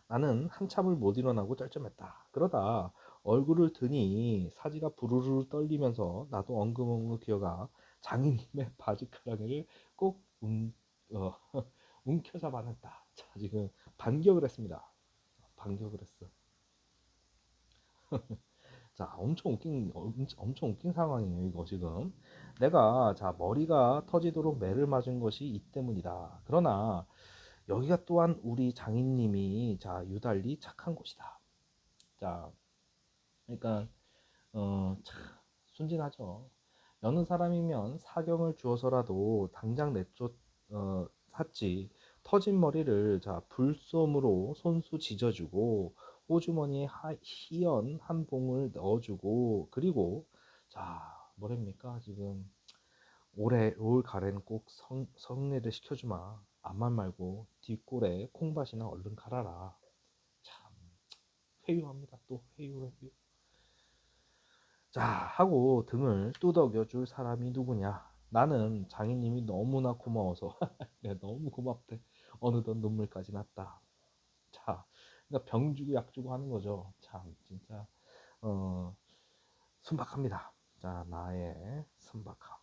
나는 한참을 못 일어나고 쩔쩔맸다. 그러다 얼굴을 드니 사지가 부르르 떨리면서 나도 엉금엉금 기어가 장인님의 바지가랑이를 꼭 움켜잡아냈다. 자, 지금 반격을 했습니다. 반격을 했어. 자, 엄청 웃긴 상황이에요, 이거 지금. 내가, 자, 머리가 터지도록 매를 맞은 것이 이 때문이다. 그러나, 여기가 또한 우리 장인님이, 자, 유달리 착한 곳이다. 자, 그러니까, 참, 순진하죠. 여느 사람이면 사경을 주어서라도 당장 샀지. 터진 머리를 자 불솜으로 손수 지져주고 호주머니에 희연 한 봉을 넣어주고 그리고 자 뭐랍니까 지금 올 가래는 꼭 성례를 시켜주마. 앞만 말고 뒷골에 콩밭이나 얼른 갈아라. 참 회유합니다. 또 회유. 자 하고 등을 두덕여 줄 사람이 누구냐. 나는 장인님이 너무나 고마워서 내가 너무 고맙대. 어느덧 눈물까지 났다. 자 그러니까 병 주고 약 주고 하는 거죠. 참 진짜 어, 순박합니다. 자 나의 순박함.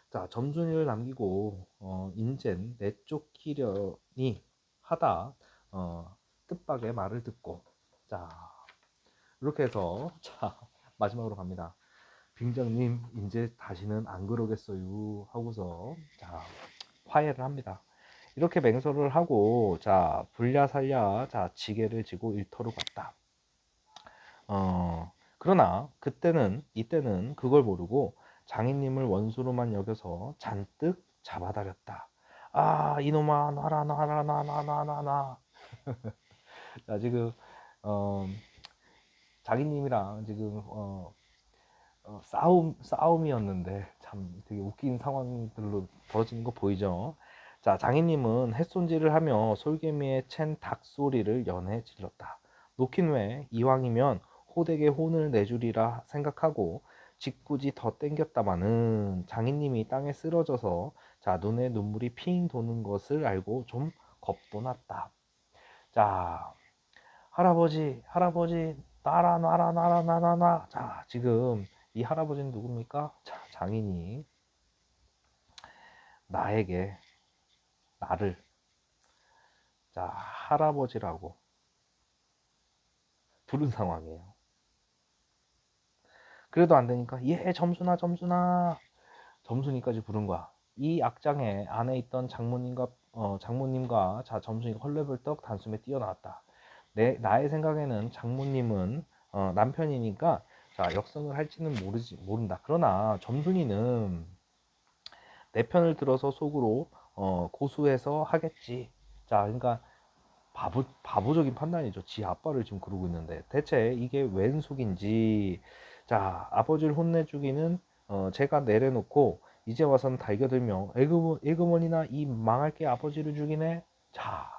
자 점순이를 남기고 인젠 내쫓기려니 하다 뜻밖의 말을 듣고 자 이렇게 해서 자 마지막으로 갑니다. 빙장님 이제 다시는 안 그러겠어요 하고서 자 화해를 합니다. 이렇게 맹설을 하고 자 불야살야 자 지게를 지고 일터로 갔다. 그러나 이때는 그걸 모르고 장인님을 원수로만 여겨서 잔뜩 잡아다렸다. 이놈아 놔라. 자 지금 어, 장인님이랑 지금 싸움이었는데 참 되게 웃긴 상황들로 벌어지는 거 보이죠? 자, 장인님은 햇손질을 하며 솔개미에 챈 닭소리를 연해 질렀다. 놓긴 왜 이왕이면 호되게 혼을 내주리라 생각하고 짓궂이 더 땡겼다마는 장인님이 땅에 쓰러져서 자, 눈에 눈물이 핑 도는 것을 알고 좀 겁도 났다. 자, 할아버지, 놔라. 자, 지금 이 할아버지는 누굽니까? 자, 장인이 나에게, 나를, 자, 할아버지라고 부른 상황이에요. 그래도 안 되니까, 점순아. 점순이까지 부른 거야. 이 악장에 안에 있던 장모님과 자, 점순이가 헐레벌떡 단숨에 뛰어나왔다. 나의 생각에는 장모님은 남편이니까 자 역성을 할지는 모른다. 그러나 점순이는 내 편을 들어서 속으로 고수해서 하겠지. 자 그러니까 바보적인 판단이죠. 지 아빠를 지금 그러고 있는데 대체 이게 웬 속인지. 자 아버지를 혼내주기는 제가 내려놓고 이제 와서는 달겨들며 에그머니나 이 망할 게 아버지를 죽이네. 자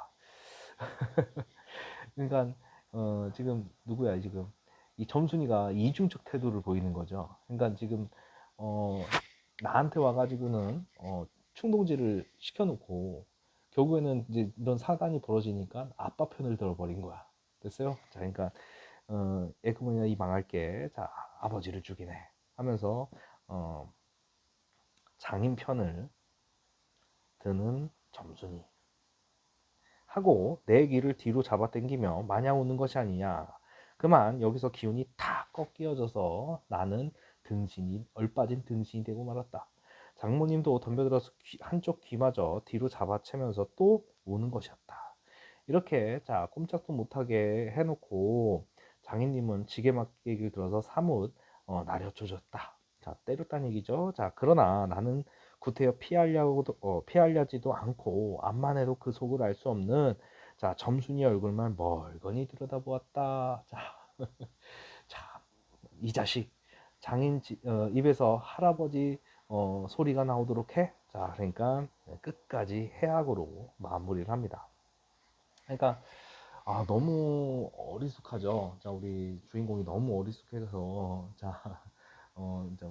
그러니까 지금 누구야 지금 이 점순이가 이중적 태도를 보이는 거죠. 그러니까 지금 어, 나한테 와가지고는 충동질을 시켜놓고 결국에는 이제 이런 사단이 벌어지니까 아빠 편을 들어버린 거야. 됐어요? 자, 그러니까 에그머니가 이 망할게. 자, 아버지를 죽이네. 하면서 어, 장인 편을 드는 점순이 하고 내 귀를 뒤로 잡아당기며 마냥 웃는 것이 아니냐. 그만 여기서 기운이 탁 꺾여져서 나는 등신이 얼빠진 등신이 되고 말았다. 장모님도 덤벼들어서 한쪽 귀마저 뒤로 잡아채면서 또 우는 것이었다. 이렇게 자 꼼짝도 못하게 해놓고 장인님은 지게막기를 들어서 사뭇 나려줘줬다. 자 때렸다는 얘기죠. 자 그러나 나는 구태여 피하려지도 않고 암만 해도 그 속을 알 수 없는 자 점순이 얼굴만 멀거니 들여다보았다. 자, 자, 이 자식 입에서 할아버지 소리가 나오도록 해. 자, 그러니까 끝까지 해악으로 마무리를 합니다. 그러니까 너무 어리숙하죠. 자, 우리 주인공이 너무 어리숙해서 자, 이제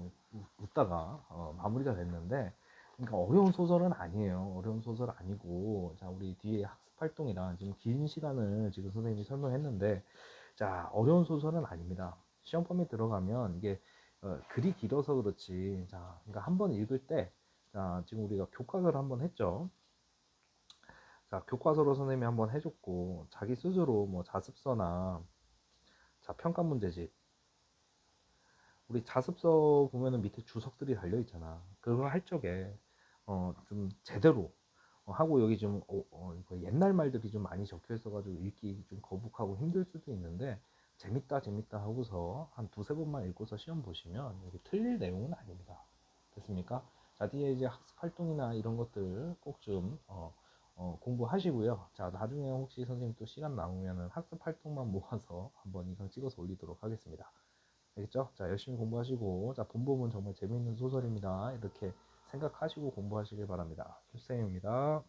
웃다가 마무리가 됐는데, 그러니까 어려운 소설은 아니에요. 어려운 소설 아니고, 자, 우리 뒤에 학습 활동이랑 지금 긴 시간을 지금 선생님이 설명했는데, 자, 어려운 소설은 아닙니다. 시험 펌에 들어가면 이게 글이 길어서 그렇지. 자, 그러니까 한번 읽을 때, 자, 지금 우리가 교과서를 한번 했죠. 자, 교과서로 선생님이 한번 해줬고, 자기 스스로 뭐 자습서나, 자, 평가 문제집. 우리 자습서 보면은 밑에 주석들이 달려 있잖아. 그거 할 적에, 좀 제대로 하고 여기 좀, 이거 옛날 말들이 좀 많이 적혀 있어가지고 읽기 좀 거북하고 힘들 수도 있는데, 재밌다, 재밌다 하고서 한 두세 번만 읽고서 시험 보시면 이게 틀릴 내용은 아닙니다. 됐습니까? 자, 뒤에 이제 학습 활동이나 이런 것들 꼭 좀, 공부하시고요. 자, 나중에 혹시 선생님 또 시간 남으면 학습 활동만 모아서 한번 이강 찍어서 올리도록 하겠습니다. 알겠죠? 자, 열심히 공부하시고, 자, 본범은 정말 재미있는 소설입니다. 이렇게 생각하시고 공부하시길 바랍니다. 큐쌤입니다.